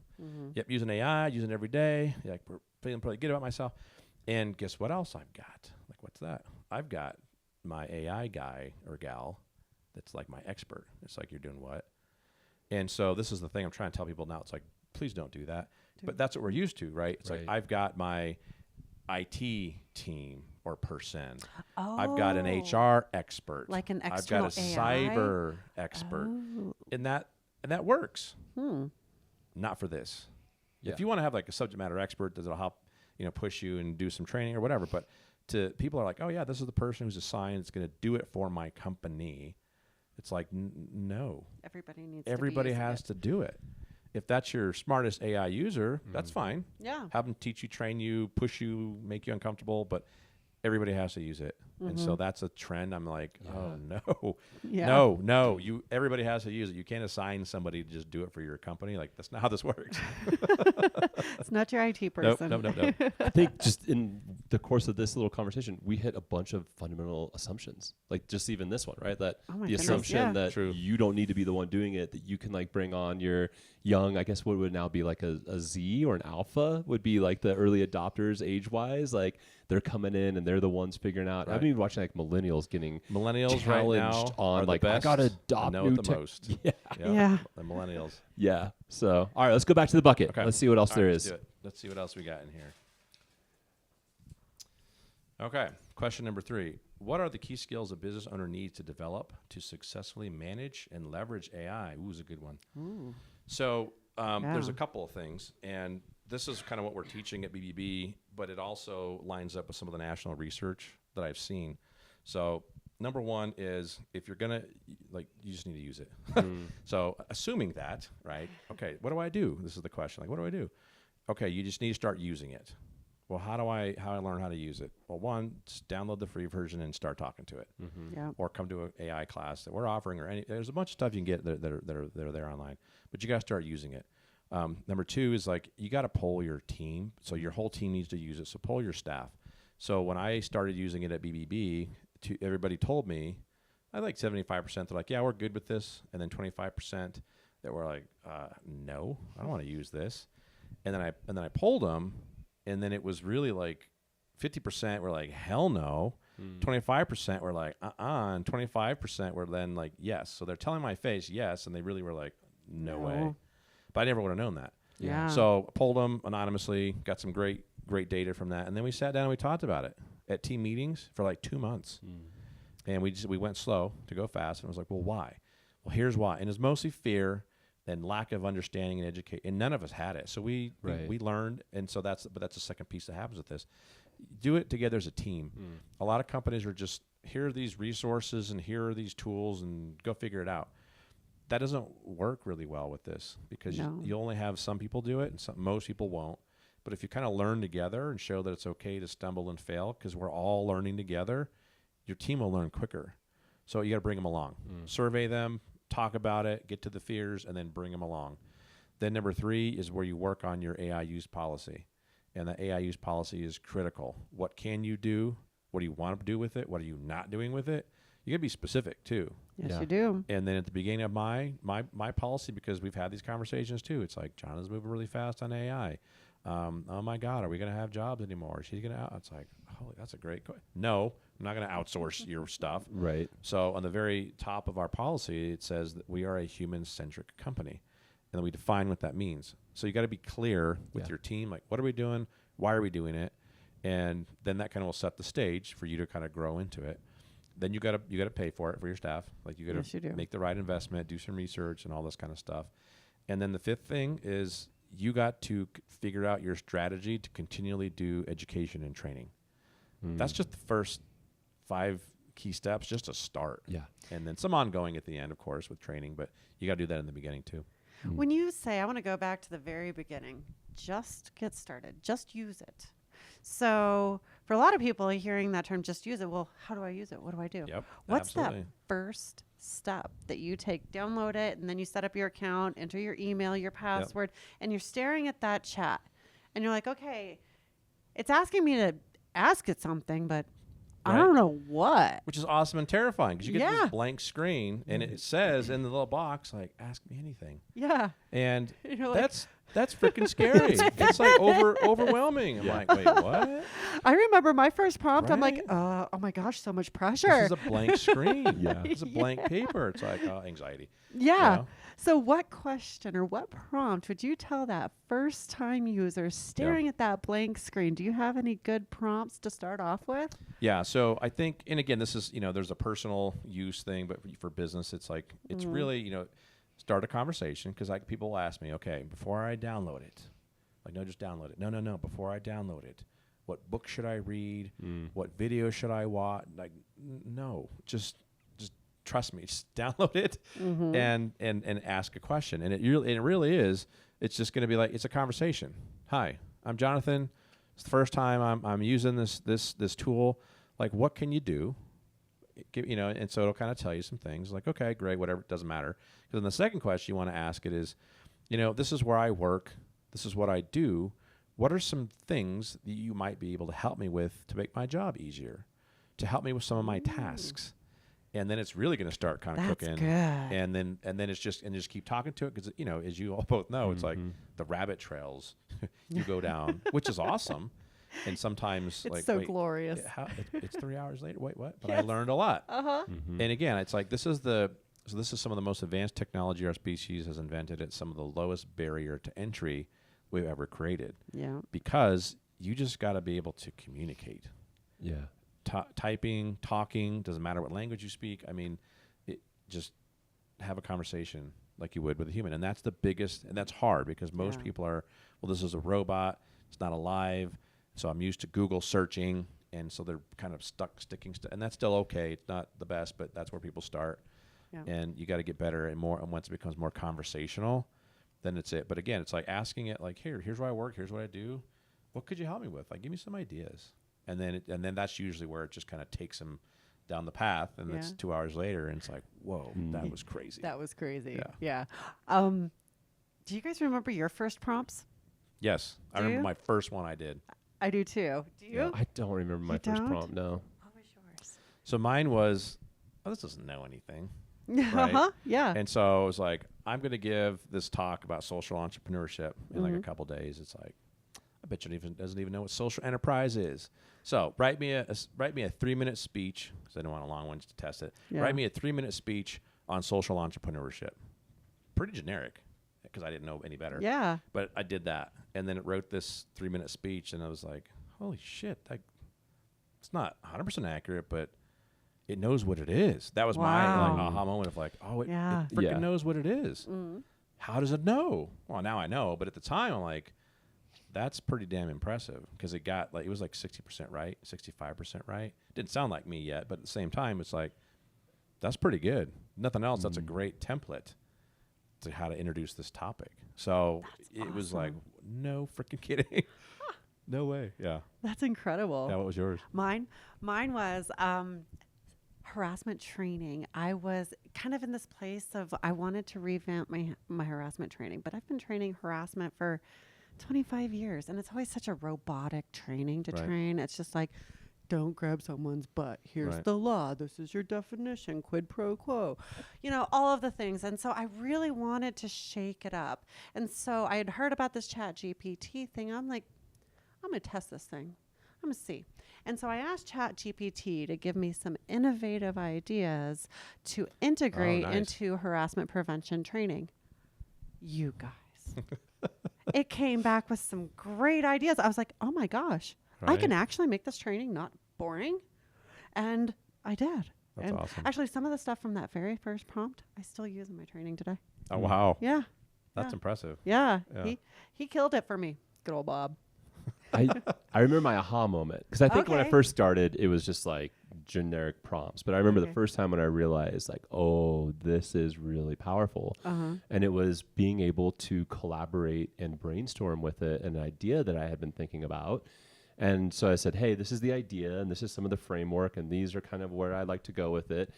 Yep, using AI, using it every day. Like, we're feeling pretty good about myself. And guess what else I've got? Like, what's that? I've got my AI guy or gal that's like my expert. It's like, you're doing what? And so this is the thing I'm trying to tell people now. It's like, please don't do that. But that's what we're used to, right? It's like, I've got my IT team or person. Oh. I've got an HR expert. Like an I've external got a AI? cyber expert. Oh. And that works. Hmm. Not for this. Yeah. If you want to have like a subject matter expert that'll help, push you and do some training or whatever, but to people are like, oh yeah, this is the person who's assigned, it's going to do it for my company. It's like, no. Everybody needs Everybody to be has to do it. If that's your smartest AI user, that's fine. Yeah. Have them teach you, train you, push you, make you uncomfortable, but everybody has to use it. And so that's a trend. I'm like, oh no, Yeah. no, everybody has to use it. You can't assign somebody to just do it for your company. Like, that's not how this works. It's not your IT Nope, person. nope. I think just in the course of this little conversation, we hit a bunch of fundamental assumptions. Like just even this one, right? That Oh my the goodness, assumption yeah. that True. you don't need to be the one doing it, that you can like bring on your young, I guess what would now be like a Z or an alpha would be like the early adopters age wise. Like they're coming in and they're the ones figuring out. Right. I've been watching like millennials getting Millennials right now challenged are on the like, I best. gotta adopt know new it the most. Yeah. Yeah. The millennials. Yeah. So, all right, let's go back to the bucket. Okay. Let's see what else All there right, is. Let's do it. Let's see what else we got in here. Okay. Question number 3. What are the key skills a business owner needs to develop to successfully manage and leverage AI? Ooh, is a good one. Ooh. So there's a Yeah. couple of things, and this is kind of what we're teaching at BBB, but it also lines up with some of the national research that I've seen. So number 1 is, if you're going to, you just need to use it. So assuming that, right? Okay, what do I do? This is the question. Like, what do I do? Okay, you just need to start using it. Well, how do I learn how to use it? Well, 1, just download the free version and start talking to it. Yeah. Or come to an AI class that we're offering, or there's a bunch of stuff you can get that are there online, but you got to start using it. Number 2 is like, you got to poll your team. So your whole team needs to use it. So poll your staff. So when I started using it at BBB, everybody told me, I like 75%. They're like, yeah, we're good with this. And then 25% that were like, no, I don't want to use this. And then I polled them, and then it was really like 50% were like, hell no. 25% were like, and 25% were then like, yes. So they're telling my face yes, and they really were like, no way. But I never would have known that. Yeah. So I polled them anonymously, got some great data from that, and then we sat down and we talked about it at team meetings for like 2 months. And we went slow to go fast, and I was like, well, why? Well, here's why. And it's mostly fear and lack of understanding and education, and none of us had it. So we learned, and so that's the second piece that happens with this. Do it together as a team. A lot of companies are just, here are these resources and here are these tools and go figure it out. That doesn't work really well with this, because you only have some people do it and most people won't. But if you kind of learn together and show that it's okay to stumble and fail, because we're all learning together, your team will learn quicker. So you got to bring them along. Survey them, talk about it, get to the fears, and then bring them along. Then number 3 is where you work on your AI use policy. And the AI use policy is critical. What can you do? What do you want to do with it? What are you not doing with it? you got to be specific too. Yes, Yeah. you do. And then at the beginning of my policy, because we've had these conversations too, it's like, Jonathan's moving really fast on AI. Oh my God, are we going to have jobs anymore? She's going to, it's like, holy, that's a great question. No, I'm not going to outsource your stuff. Right. So on the very top of our policy, it says that we are a human-centric company. And then we define what that means. So you got to be clear with your team, like, what are we doing? Why are we doing it? And then that kind of will set the stage for you to kind of grow into it. Then you got to pay for it for your staff. Like you got Yes, you do. to make the right investment, do some research and all this kind of stuff. And then the fifth thing is you got to figure out your strategy to continually do education and training. That's just the first 5 key steps, just to start. Yeah. And then some ongoing at the end, of course, with training, but you got to do that in the beginning too. When you say, I want to go back to the very beginning, just get started, just use it. So for a lot of people hearing that term, just use it, well, how do I use it? What do I do? Yep. What's absolutely. that first step that you take? Download it, and then you set up your account, enter your email, your password, and you're staring at that chat. And you're like, okay, it's asking me to ask it something, but I don't know what. Which is awesome and terrifying because you get Yeah. this blank screen and it says in the little box, like, ask me anything. Yeah. And You're like- that's freaking scary. It's like overwhelming. I'm like, wait, what? I remember my first prompt. I'm like, Right. oh my gosh, so much This pressure. is a blank screen. Yeah. It's a blank paper. It's like anxiety. Yeah. You know? So what question or what prompt would you tell that first time user staring at that blank screen? Do you have any good prompts to start off with? Yeah. So I think, and again, this is, there's a personal use thing, but for business, it's like, it's really, start a conversation because like people will ask me, okay, before I download it, like, no, just download it. No. Before I download it, what book should I read? What video should I watch? Like, no, just trust me, just download it and ask a question. And it really is, it's just going to be like, it's a conversation. Hi, I'm Jonathan. It's the first time I'm using this tool. Like, what can you do? And so it'll kind of tell you some things like, okay, great, whatever, it doesn't matter. Because then the second question you want to ask it is, this is where I work. This is what I do. What are some things that you might be able to help me with to make my job easier, to help me with some of my tasks? And then it's really going to start kind of cooking. Good. And then it's just keep talking to it because, as you all both know, it's like the rabbit trails you go down, which is awesome. And sometimes It's like, so wait, glorious. it's 3 hours later. Wait, what? But I learned a lot. Uh-huh. And again, it's like this is some of the most advanced technology our species has invented at some of the lowest barrier to entry we've ever created. Yeah. Because you just got to be able to communicate. Yeah. Typing, talking, doesn't matter what language you speak. I mean, just have a conversation like you would with a human. And that's the biggest, and that's hard because most people are, well, this is a robot. It's not alive. So I'm used to Google searching. And so they're kind of sticking. And that's still okay. It's not the best, but that's where people start. Yeah. And you got to get better and more. And once it becomes more conversational, then it's it. But again, it's like asking it like, here's where I work. Here's what I do. What could you help me with? Like, give me some ideas. And then that's usually where it just kind of takes them down the path. And it's 2 hours later. And it's like, whoa, that was crazy. That was crazy. Yeah. Yeah. Do you guys remember your first prompts? Yes. I Do remember you? my first one I did. I do too. Do you? Yeah. I don't remember my first don't? prompt. No. What was yours? So mine was, this doesn't know anything. Uh-huh. Yeah. And so I was like, I'm going to give this talk about social entrepreneurship in like a couple days. It's like, I bet you doesn't even know what social enterprise is. So write me a 3-minute speech because I don't want a long one to test it. Yeah. Write me a 3-minute speech on social entrepreneurship. Pretty generic because I didn't know any better. Yeah. But I did that, and then it wrote this 3-minute speech, and I was like, holy shit, it's not 100% accurate, but it knows what it is. That was my Wow. aha moment of like, oh, it Yeah. freaking Yeah. knows what it is. How does it know? Well, now I know, but at the time I'm like, that's pretty damn impressive because it got like, it was like 60% right, 65% right. Didn't sound like me yet, but at the same time, it's like, that's pretty good. Nothing else. That's a great template to how to introduce this topic. So it was like, no freaking kidding. No way. Yeah. That's incredible. Yeah. What was yours? Mine was harassment training. I was kind of in this place of I wanted to revamp my harassment training, but I've been training harassment for 25 years, and it's always such a robotic training to Right. train. It's just like, don't grab someone's butt. Here's Right. the law. This is your definition. Quid pro quo. All of the things. And so I really wanted to shake it up. And so I had heard about this Chat GPT thing. I'm like, I'm going to test this thing. I'm going to see. And so I asked Chat GPT to give me some innovative ideas to integrate nice. into harassment prevention training. You guys. It came back with some great ideas. I was like, oh my gosh, I can Right. actually make this training not boring. And I did. That's and awesome. actually, some of the stuff from that very first prompt, I still use in my training today. Oh, wow. Yeah. That's yeah. impressive. Yeah. Yeah. He killed it for me. Good old Bob. I remember my aha moment because I think when I Okay. first started, it was just like generic prompts. But I remember Okay. the first time when I realized, like, oh, this is really powerful. Uh-huh. And it was being able to collaborate and brainstorm with it, an idea that I had been thinking about. And so I said, hey, this is the idea, and this is some of the framework, and these are kind of where I like to go with it.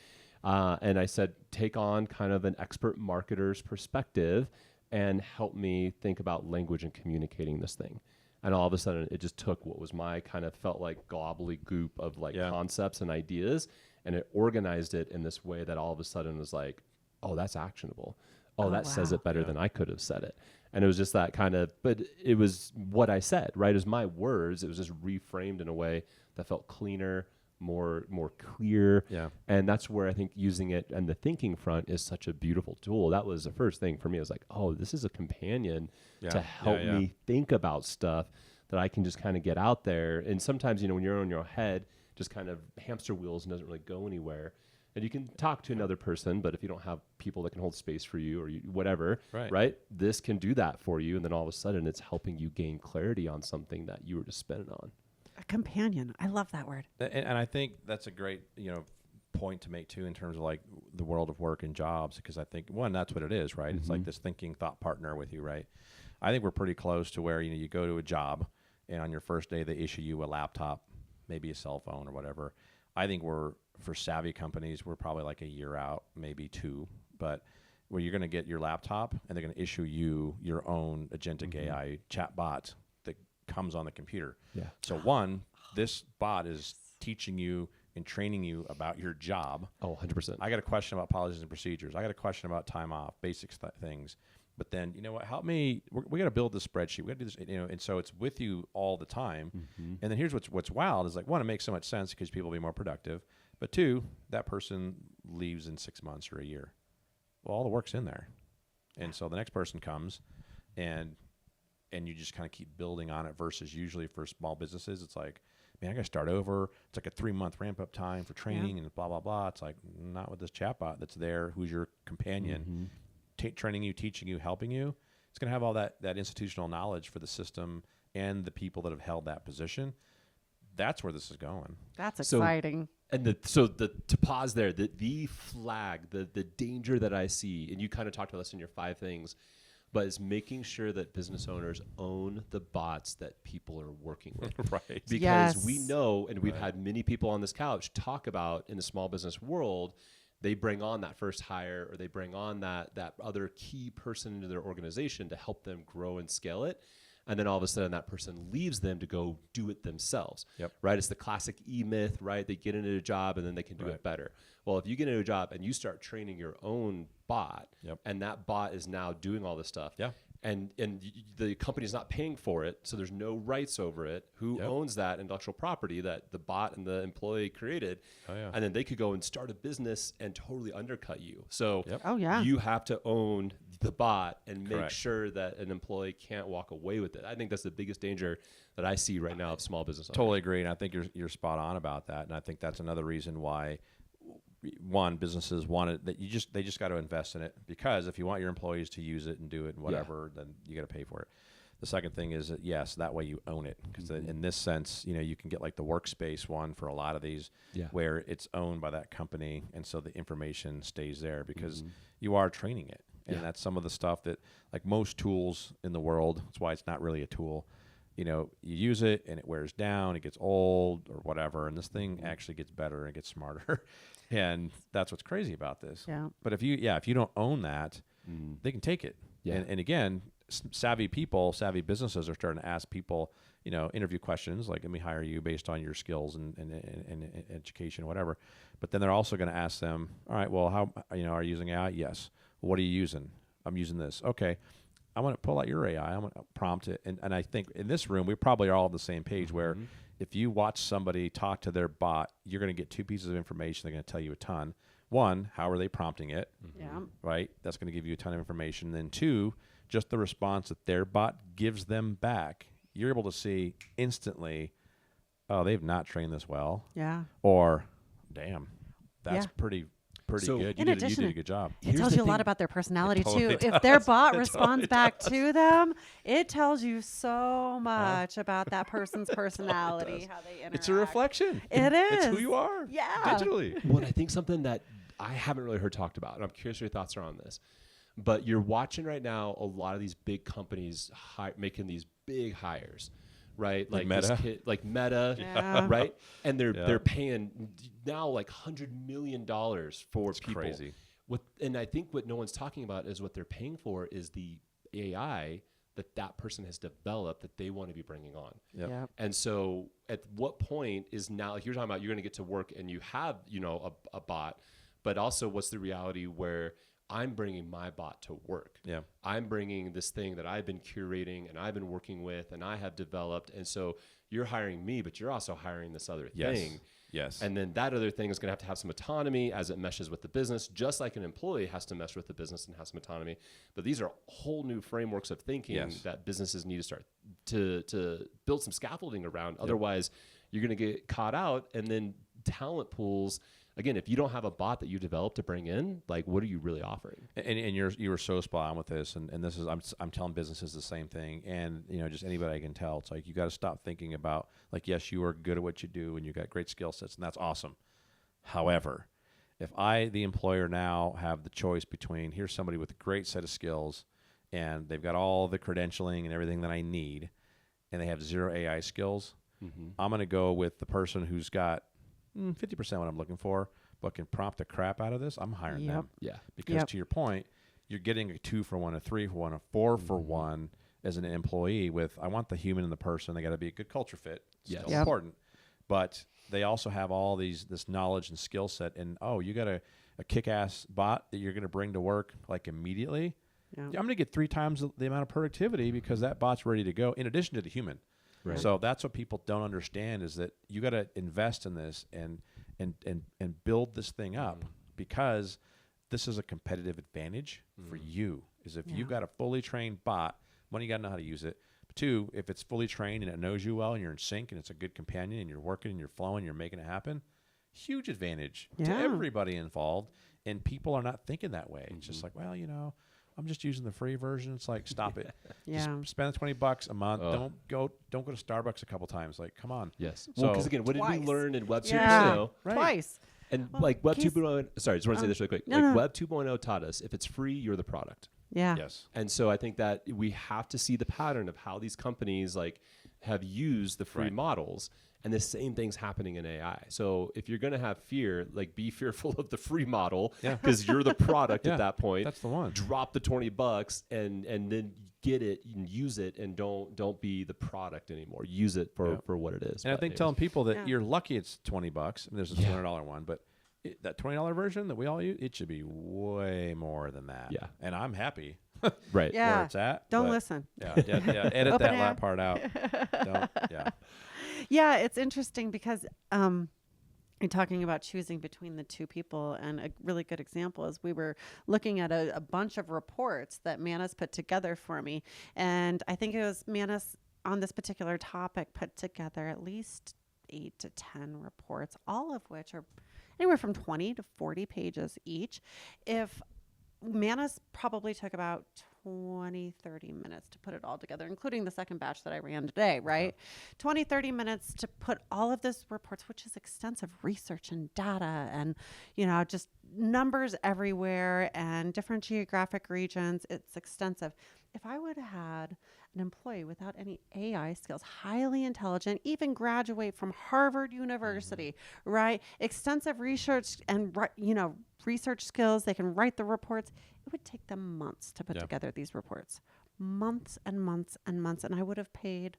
And I said, take on kind of an expert marketer's perspective and help me think about language and communicating this thing. And all of a sudden, it just took what was my kind of felt like gobbledygook of like concepts and ideas, and it organized it in this way that all of a sudden was like, oh, that's actionable. Oh, that says wow. it better than I could have said it. And it was just that kind of, but it was what I said, right? It was my words. It was just reframed in a way that felt cleaner, more clear. Yeah. And that's where I think using it and the thinking front is such a beautiful tool. That was the first thing for me. I was like, oh, this is a companion to help me think about stuff that I can just kind of get out there. And sometimes, when you're on your head, just kind of hamster wheels and doesn't really go anywhere. And you can talk to another person, but if you don't have people that can hold space for you or whatever, right? This can do that for you. And then all of a sudden it's helping you gain clarity on something that you were just spinning on. A companion. I love that word. And I think that's a great, point to make too in terms of like the world of work and jobs, because I think one, that's what it is, right? It's like this thinking thought partner with you, right? I think we're pretty close to where, you go to a job and on your first day, they issue you a laptop, maybe a cell phone or whatever. I think for savvy companies, we're probably like a year out, maybe 2, but where you're going to get your laptop and they're going to issue you your own agentic AI chat bot that comes on the computer. Yeah. So one, this bot is teaching you and training you about your job. Oh, 100%. I got a question about policies and procedures. I got a question about time off, basic things. But then, you know what, help me, we got to build this spreadsheet. We got to do this, and so it's with you all the time. And then here's what's wild is like, one, it makes so much sense because people will be more productive. But 2, that person leaves in 6 months or a year. Well, all the work's in there. And so the next person comes and you just kind of keep building on it versus usually for small businesses, it's like, man, I got to start over. It's like a 3-month ramp up time for training and blah, blah, blah. It's like not with this chatbot that's there, who's your companion, training you, teaching you, helping you. It's going to have all that institutional knowledge for the system and the people that have held that position. That's where this is going. That's exciting. And to pause there, the flag, the danger that I see, and you kind of talked about this in your 5 things, but is making sure that business owners own the bots that people are working with. Right. Because we know, and we've had many people on this couch talk about in the small business world, they bring on that first hire or they bring on that other key person into their organization to help them grow and scale it. And then all of a sudden that person leaves them to go do it themselves. Right? It's the classic E-myth, right? They get into a job and then they can do it better. Well, if you get into a job and you start training your own bot and that bot is now doing all this stuff and the company is not paying for it, so there's no rights over it, who owns that intellectual property that the bot and the employee created? And then they could go and start a business and totally undercut you. So you have to own the bot and make sure that an employee can't walk away with it. I think that's the biggest danger that I see right now of small business owners. Totally agree, and I think you're spot on about that. And I think that's another reason why, one, businesses want it, that they just got to invest in it, because if you want your employees to use it and do it and whatever, then you got to pay for it. The second thing is that, yes, that way you own it, because in this sense, you can get like the workspace one for a lot of these where it's owned by that company, and so the information stays there because you are training it. And that's some of the stuff that, like most tools in the world, that's why it's not really a tool. You use it and it wears down, it gets old or whatever, and this thing actually gets better and gets smarter. And that's what's crazy about this. But if you don't own that, they can take it. And again, savvy businesses are starting to ask people, interview questions like, let me hire you based on your skills and education, whatever. But then they're also going to ask them, all right, well, how, are you using AI? Yes. What are you using? I'm using this. Okay. I want to pull out your AI. I want to prompt it. And I think in this room, we probably are all on the same page where if you watch somebody talk to their bot, you're going to get 2 pieces of information. They're going to tell you a ton. One, how are they prompting it? Yeah. Right? That's going to give you a ton of information. Then 2, just the response that their bot gives them back. You're able to see instantly, oh, they've not trained this well. Yeah. Or, damn, that's Yeah. pretty So good. in You addition, did a good job. It tells the you a lot thing- about their personality totally too. If their bot responds back to them, it tells you so much about that person's personality, how they interact. It's a reflection. It It's is. who you are. Yeah. Digitally. Well, I think something that I haven't really heard talked about, and I'm curious what your thoughts are on this, but you're watching right now a lot of these big companies making these big hires, right? Like this Meta? like Meta, Yeah. right? And Yeah. they're paying now like $100 million for It's people. crazy. And I think what no one's talking about is what they're paying for is the AI that person has developed that they want to be bringing on. Yep. Yep. And so at what point is now, like you're talking about, you're going to get to work and you have, a bot, but also what's the reality where I'm bringing my bot to work. Yeah. I'm bringing this thing that I've been curating and I've been working with and I have developed. And so you're hiring me, but you're also hiring this other Yes. thing. Yes. And then that other thing is going to have some autonomy as it meshes with the business, just like an employee has to mesh with the business and have some autonomy. But these are whole new frameworks of thinking Yes. that businesses need to start to build some scaffolding around. Otherwise, you're going to get caught out. And then talent pools, again, if you don't have a bot that you develop to bring in, like what are you really offering? And you were so spot on with this, and this is I'm telling businesses the same thing, and just anybody I can tell, it's like you got to stop thinking about like, yes, you are good at what you do and you got great skill sets, and that's awesome. However, if I, the employer, now have the choice between here's somebody with a great set of skills and they've got all the credentialing and everything that I need, and they have 0 AI skills, I'm going to go with the person who's got 50% what I'm looking for, but can prompt the crap out of this. I'm hiring them. Yeah. Because to your point, you're getting a 2 for 1, a 3 for 1, a 4 for 1 as an employee with, I want the human and the person. They got to be a good culture fit. Yes. Still important. But they also have all this knowledge and skill set. And, you got a kick-ass bot that you're going to bring to work like immediately. Yeah. I'm going to get 3 times the amount of productivity because that bot's ready to go in addition to the human. Right. So that's what people don't understand is that you got to invest in this and build this thing up because this is a competitive advantage for you. Is if you've got a fully trained bot, one, you got to know how to use it. But 2, if it's fully trained and it knows you well and you're in sync and it's a good companion and you're working and you're flowing, you're making it happen, huge advantage to Yeah. everybody involved. And people are not thinking that way. It's just like, well, I'm just using the free version. It's like, stop it. Yeah. Just spend $20 a month. Don't go to Starbucks a couple times. Like, come on. Yes. So- Well, because again, what did Twice. we learn in Web 2.0? Yeah. Right. Twice. And Well, like Web case- 2.0, sorry, just want to say this really quick. no, like no. Web 2.0 taught us if it's free, you're the product. Yeah. Yes. And so I think that we have to see the pattern of how these companies like have used the free Right. models, and the same thing's happening in AI. So if you're going to have fear, like be fearful of the free model because you're the product Yeah, at that point. that's the one. Drop the $20 and then get it and use it, and don't be the product anymore. Use it for what it is. And I But think anyways. telling people that Yeah. you're lucky it's $20. And there's a $200 one, but that $20 version that we all use, it should be way more than that. Yeah. And I'm happy right. Yeah. where it's at. Don't but listen. Yeah. Edit Open that air. part out. Don't. Yeah. Yeah, it's interesting because you're talking about choosing between the 2 people, and a really good example is we were looking at a bunch of reports that Manus put together for me, and I think it was Manus on this particular topic put together at least 8 to 10 reports, all of which are anywhere from 20 to 40 pages each. If Manus probably took about 20, 30 minutes to put it all together, including the second batch that I ran today, right? 20, 30 minutes to put all of this reports, which is extensive research and data and, just numbers everywhere and different geographic regions. It's extensive. If I would have had an employee without any AI skills, highly intelligent, even graduate from Harvard University, right? Extensive research and, research skills. They can write the reports. It would take them months to put together these reports. months and months and months. And I would have paid,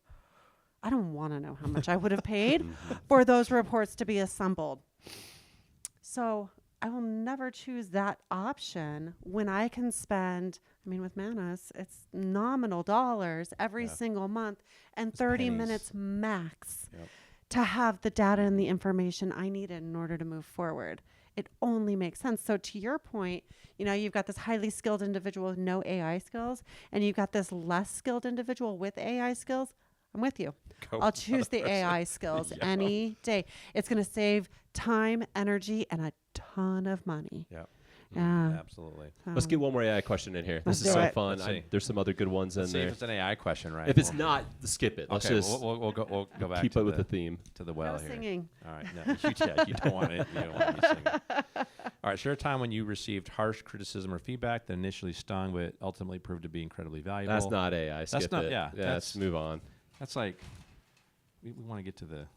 I don't want to know how much I would have paid for those reports to be assembled. So I will never choose that option when I can spend, I mean, with Manus, it's nominal dollars every single month and it's 30 pennies. minutes max to have the data and the information I needed in order to move forward. It only makes sense. So to your point, you know, you've got this highly skilled individual with no AI skills, and you've got this less skilled individual with AI skills. I'm with you. I'll choose the AI skills any day. It's going to save time, energy, and a ton of money. Yeah. Yeah. Absolutely. Let's get one more AI question in here. Let's This is do so it. fun. There's some other good ones Let's in see there. if it's an AI question, right? If it's not, skip it. Let's Okay, just we'll go back keep to up with the theme. to the well No here. singing. All right. No, you don't want it. You don't want me singing. All right. Share a time when you received harsh criticism or feedback that initially stung, but ultimately proved to be incredibly valuable. That's not AI. Skip not- it. yeah, Let's move on. That's like we want to get to the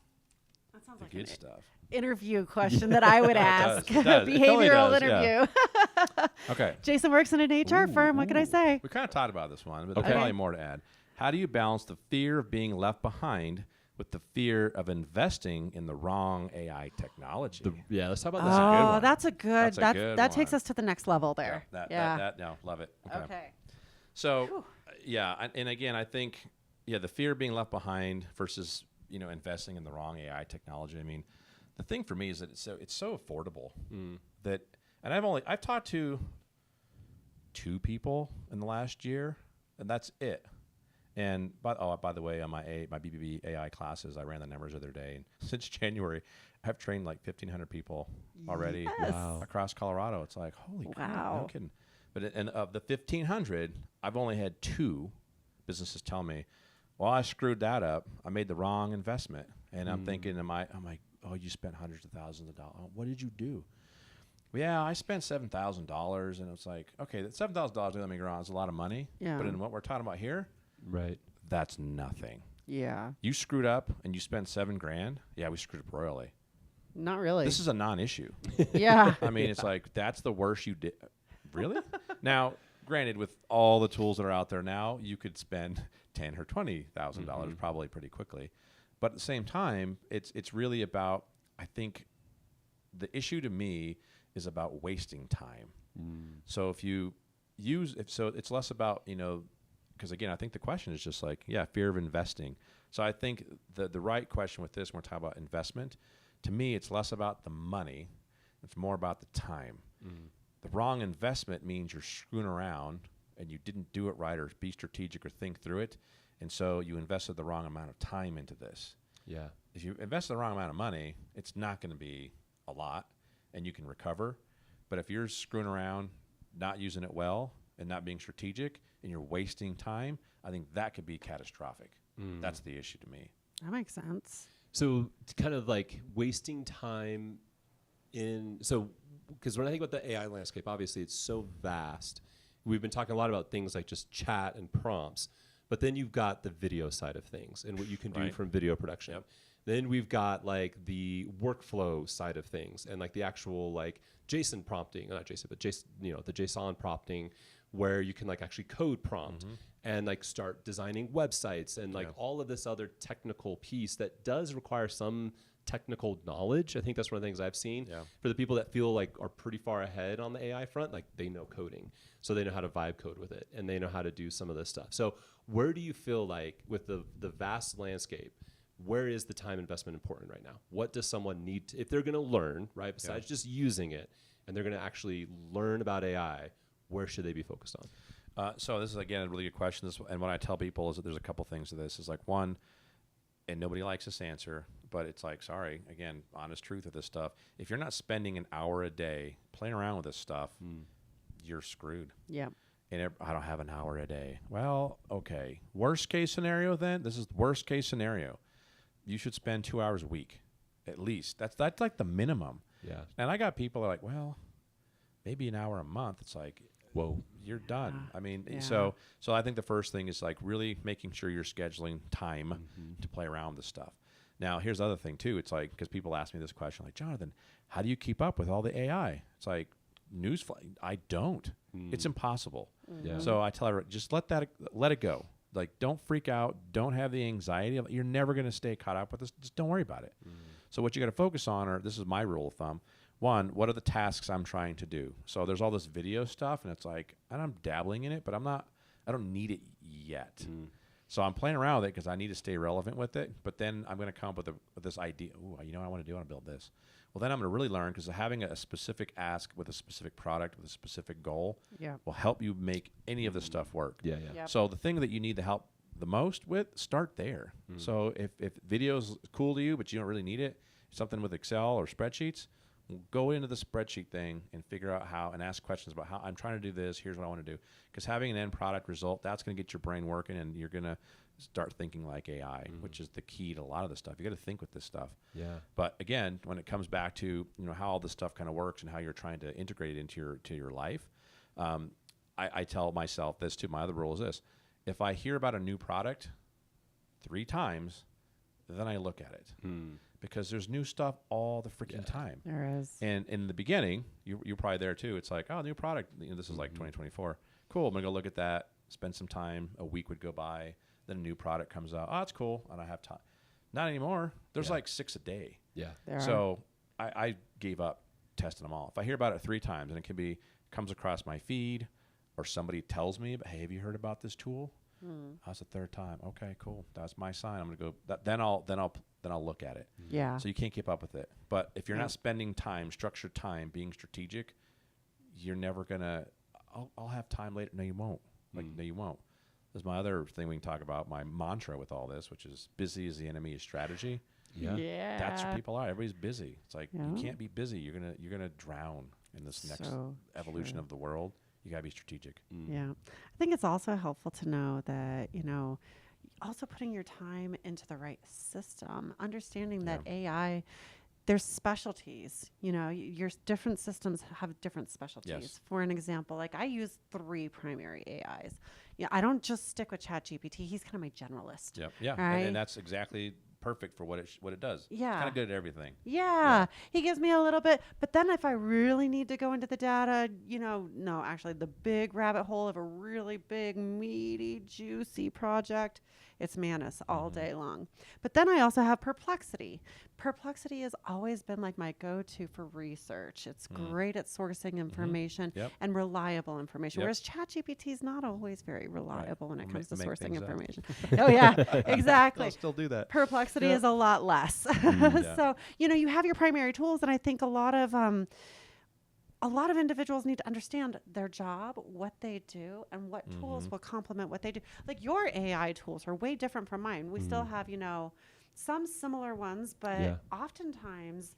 That sounds like good an stuff. interview question that I would ask. It does. It totally Behavioral does, yeah. interview. Okay. Jason works in an HR firm. What can I say? We kind of talked about this one, but Okay. there's probably more to add. How do you balance the fear of being left behind with the fear of investing in the wrong AI technology? Let's talk about this. Oh, that's a good. That's a good that takes one. us to the next level there. No, love it. Okay. So, and again, I think, the fear of being left behind versus, investing in the wrong AI technology. I mean, the thing for me is that it's so affordable that, and I've talked to 2 people in the last year, and that's it. And by the way, on my BBB AI classes, I ran the numbers the other day, and since January, I've trained like 1,500 people already across Colorado. It's like, holy crap, no kidding. But and of the 1,500, I've only had 2 businesses tell me, well, I screwed that up. I made the wrong investment. And I'm thinking, I'm like, oh, you spent hundreds of thousands of dollars. Oh, what did you do? Well, yeah, I spent $7,000. And it's like, okay, that $7,000, don't get me wrong, is a lot of money. Yeah. But in what we're talking about here, Right. that's nothing. Yeah. You screwed up and you spent $7,000. Yeah, we screwed up royally. Not really. This is a non-issue. yeah. I mean, it's like, that's the worst you did. Really? Now, granted, with all the tools that are out there now, you could spend $10,000 or $20,000 probably pretty quickly. But at the same time, it's really about, I think, the issue to me is about wasting time. So if you it's less about, because again, I think the question is just like, fear of investing. So I think the right question with this, when we're talking about investment, to me, it's less about the money. It's more about the time. The wrong investment means you're screwing around and you didn't do it right or be strategic or think through it. And so you invested the wrong amount of time into this. Yeah. If you invest the wrong amount of money, it's not going to be a lot and you can recover. But if you're screwing around, not using it well and not being strategic and you're wasting time, I think that could be catastrophic. That's the issue to me. That makes sense. So it's kind of like wasting time because when I think about the AI landscape, obviously it's so vast. We've been talking a lot about things like just chat and prompts, but then you've got the video side of things and what you can do from video production. Yep. Then we've got like the workflow side of things and like the actual like JSON prompting, not JSON, but the JSON prompting, where you can like actually code prompt and like start designing websites and like all of this other technical piece that does require some technical knowledge. I think that's one of the things I've seen for the people that feel like are pretty far ahead on the AI front. Like they know coding, so they know how to vibe code with it and they know how to do some of this stuff. So where do you feel like with the vast landscape, where is the time investment important right now? What does someone need to, if they're going to learn, right, besides just using it, and they're going to actually learn about AI, where should they be focused on? So this is, again, a really good question. And what I tell people is that there's a couple things to this. Is like, one, and nobody likes this answer, but it's like, sorry, again, honest truth of this stuff. If you're not spending an hour a day playing around with this stuff, you're screwed. Yeah. And I don't have an hour a day. Well, okay. Worst case scenario then, this is the worst case scenario. You should spend 2 hours a week, at least. That's like the minimum. Yeah. And I got people that are like, well, maybe an hour a month. It's like, whoa, you're done. I mean, so I think the first thing is like really making sure you're scheduling time to play around with this stuff. Now, here's the other thing too. It's like, because people ask me this question, like, Jonathan, how do you keep up with all the AI? It's like, newsflash, I don't. It's impossible. Yeah. So I tell her, just let it go. Like, don't freak out. Don't have the anxiety. You're never going to stay caught up with this. Just don't worry about it. So what you got to focus on, or this is my rule of thumb, one, what are the tasks I'm trying to do? So there's all this video stuff, and it's like, and I'm dabbling in it, but I don't need it yet. So I'm playing around with it because I need to stay relevant with it. But then I'm going to come up with this idea. Ooh, you know what I want to do? I want to build this. Well, then I'm going to really learn, because having a specific ask with a specific product with a specific goal will help you make any of this stuff work. Yeah. Yep. So the thing that you need to help the most with, start there. So if video's cool to you, but you don't really need it, something with Excel or spreadsheets, go into the spreadsheet thing and figure out how, and ask questions about how I'm trying to do this. Here's what I want to do. Because having an end product result, that's going to get your brain working, and you're going to start thinking like AI, which is the key to a lot of this stuff. You got to think with this stuff. Yeah. But again, when it comes back to how all this stuff kind of works and how you're trying to integrate it into your life, I tell myself this too. My other rule is this: if I hear about a new product 3 times, then I look at it. Because there's new stuff all the freaking time. There is. And in the beginning, you're probably there too. It's like, oh, new product. This is like 2024. Cool. I'm going to go look at that, spend some time. A week would go by. Then a new product comes out. Oh, that's cool. And I have time. Not anymore. There's like 6 a day. Yeah. So I gave up testing them all. If I hear about it 3 times, and it comes across my feed, or somebody tells me, hey, have you heard about this tool? That's the 3rd time. Okay, cool. That's my sign. I'm going to go. Then I'll look at it. Yeah. So you can't keep up with it. But if you're not spending time, structured time, being strategic, you're never gonna. I'll have time later. No, you won't. No, you won't. There's my other thing we can talk about. My mantra with all this, which is busy is the enemy of strategy. Yeah. That's what people are. Everybody's busy. It's like you can't be busy. You're gonna drown in this next evolution of the world. You gotta be strategic. Yeah. I think it's also helpful to know that, also putting your time into the right system, understanding that AI, there's specialties, your different systems have different specialties. Yes. For an example, like I use 3 primary AIs. I don't just stick with ChatGPT. He's kind of my generalist. Yep. Yeah. Right? And that's exactly perfect for what it does. Yeah. It's kind of good at everything. Yeah. He gives me a little bit, but then if I really need to go into the data, no, actually the big rabbit hole of a really big, meaty, juicy project, it's Manus all day long. But then I also have Perplexity. Perplexity has always been like my go-to for research. It's great at sourcing information and reliable information, whereas ChatGPT is not always very reliable when it comes to sourcing information. Oh, yeah, exactly. I'll still do that. Perplexity is a lot less. So, you have your primary tools, and I think a lot of individuals need to understand their job, what they do, and what tools will complement what they do. Like your AI tools are way different from mine. We still have, some similar ones, but oftentimes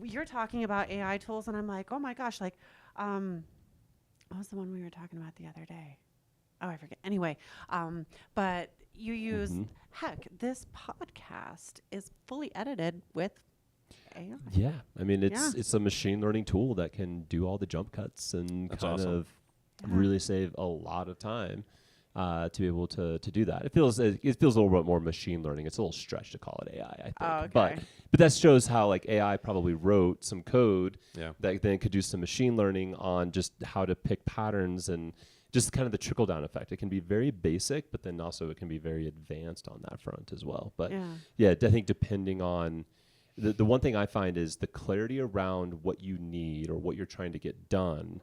you're talking about AI tools and I'm like, oh my gosh, like, what was the one we were talking about the other day? Oh, I forget. Anyway, but you use, heck, this podcast is fully edited with AI. Yeah. I mean, it's a machine learning tool that can do all the jump cuts and That's kind awesome. of really save a lot of time to be able to do that. It feels a little bit more machine learning. It's a little stretch to call it AI, I think. Oh, okay. But that shows how like AI probably wrote some code Yeah. that then could do some machine learning on just how to pick patterns and just kind of the trickle down effect. It can be very basic, but then also it can be very advanced on that front as well. But I think depending on the one thing I find is the clarity around what you need or what you're trying to get done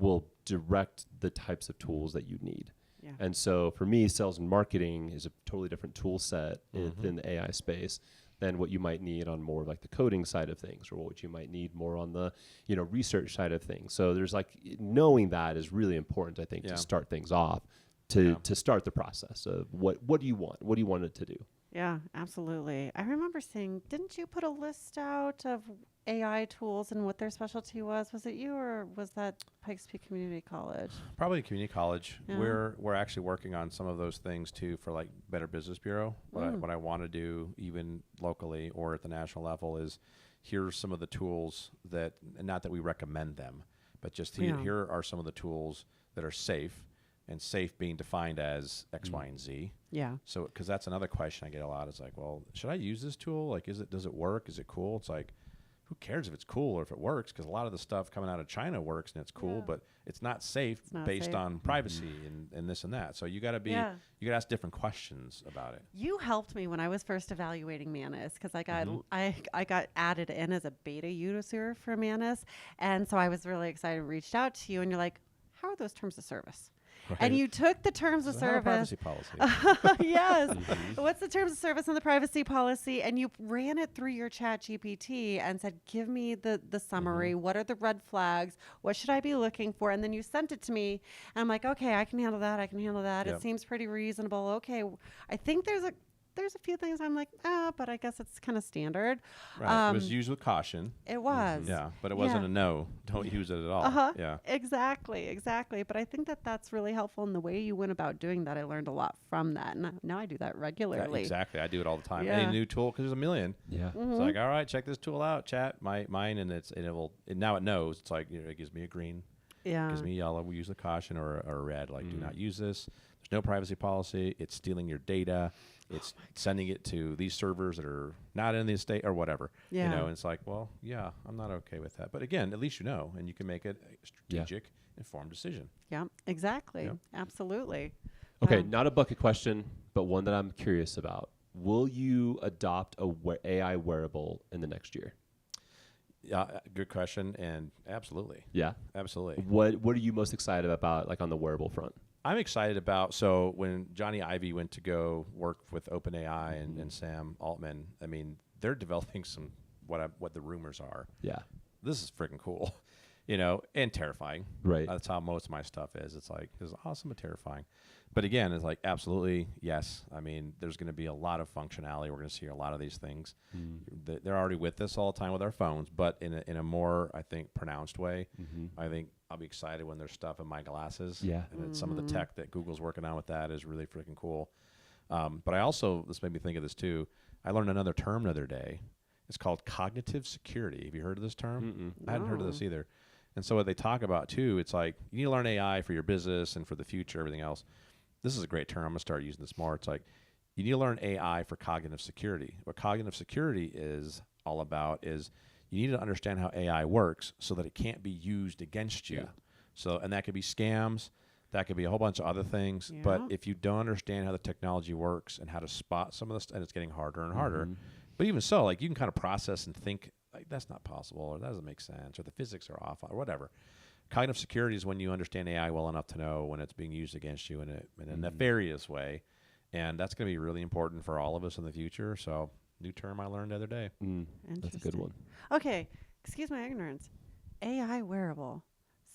will direct the types of tools that you need. Yeah. And so for me, sales and marketing is a totally different tool set within the AI space than what you might need on more like the coding side of things, or what you might need more on the research side of things. So there's like knowing that is really important, I think, to start things off, to start the process of what do you want? What do you want it to do? Yeah, absolutely. I remember seeing, didn't you put a list out of AI tools and what their specialty was? Was it you or was that Pikes Peak Community College? Probably community college. Yeah. We're actually working on some of those things too for like Better Business Bureau. What I want to do even locally or at the national level is here's some of the tools that, and not that we recommend them, but just here are some of the tools that are safe, and safe being defined as X, Y, and Z. Yeah. So, because that's another question I get a lot. It's like, well, should I use this tool? Like, does it work? Is it cool? It's like, who cares if it's cool or if it works? Because a lot of the stuff coming out of China works and it's cool, but it's not safe based on privacy and this and that. So you got to be, you got to ask different questions about it. You helped me when I was first evaluating Manus because I got I got added in as a beta user for Manus, and so I was really excited and reached out to you, and you're like, how are those terms of service? Right. And you took the terms of service. Privacy policy. Yes. What's the terms of service and the privacy policy? And you ran it through your chat GPT and said, give me the summary. What are the red flags? What should I be looking for? And then you sent it to me. And I'm like, okay, I can handle that. I can handle that. It seems pretty reasonable. Okay. I think there's a few things I'm like, but I guess it's kind of standard. Right. It was used with caution. It was. Yeah, but it wasn't a no. Don't use it at all. Yeah. Exactly. But I think that's really helpful in the way you went about doing that. I learned a lot from that. And now I do that regularly. Yeah, exactly. I do it all the time. Any new tool, because there's a million. Yeah. It's like, all right, check this tool out, chat, mine, and now it knows. It's like, it gives me a green. Yeah. It gives me yellow. We use a caution or a red, like do not use this. There's no privacy policy. It's stealing your data. It's sending it to these servers that are not in the estate or whatever. Yeah. And it's like, well, yeah, I'm not okay with that. But again, at least you know, and you can make a strategic, informed decision. Yeah, exactly. Yeah. Absolutely. Okay, not a bucket question, but one that I'm curious about. Will you adopt a AI wearable in the next year? Yeah, good question, and absolutely. Yeah? Absolutely. What are you most excited about, like on the wearable front? I'm excited about, so when Johnny Ivey went to go work with OpenAI and Sam Altman, I mean, they're developing some, what the rumors are. Yeah. This is freaking cool, and terrifying. Right. That's how most of my stuff is. It's like, it's awesome and terrifying. But again, it's like, absolutely, yes. I mean, there's going to be a lot of functionality. We're going to see a lot of these things. They're already with us all the time with our phones, but in a more, I think, pronounced way. I think I'll be excited when there's stuff in my glasses. Yeah. And some of the tech that Google's working on with that is really freaking cool. But I also, this made me think of this too. I learned another term the other day. It's called cognitive security. Have you heard of this term? I hadn't heard of this either. And so what they talk about too, it's like you need to learn AI for your business and for the future, everything else. This is a great term. I'm going to start using this more. It's like you need to learn AI for cognitive security. What cognitive security is all about is you need to understand how AI works so that it can't be used against you. So, and that could be scams. That could be a whole bunch of other things. Yeah. But if you don't understand how the technology works and how to spot some of this, and it's getting harder and harder. But even so, like you can kind of process and think like that's not possible, or that doesn't make sense, or the physics are off, or whatever. Cognitive security is when you understand AI well enough to know when it's being used against you in a nefarious way. And that's going to be really important for all of us in the future. So, new term I learned the other day. That's a good one. Okay, excuse my ignorance. AI wearable.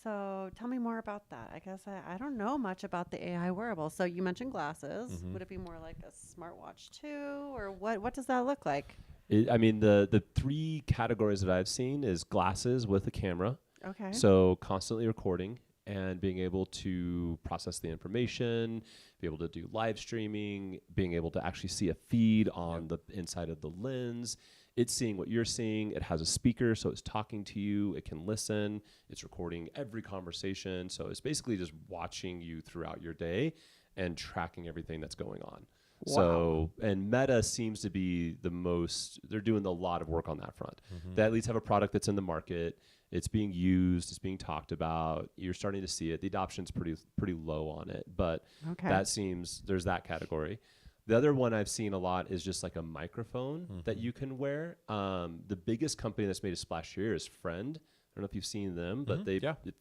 So tell me more about that. I guess I don't know much about the AI wearable. So you mentioned glasses. Would it be more like a smartwatch too? Or what does that look like? The three categories that I've seen is glasses with a camera. Okay. So constantly recording and being able to process the information, be able to do live streaming, being able to actually see a feed on the inside of the lens. It's seeing what you're seeing. It has a speaker, so it's talking to you. It can listen. It's recording every conversation. So it's basically just watching you throughout your day and tracking everything that's going on. Wow. So, and Meta seems to be they're doing a lot of work on that front. They at least have a product that's in the market. It's being used. It's being talked about. You're starting to see it. The adoption's pretty low on it, but there's that category. The other one I've seen a lot is just like a microphone that you can wear. The biggest company that's made a splash here is Friend. I don't know if you've seen them, but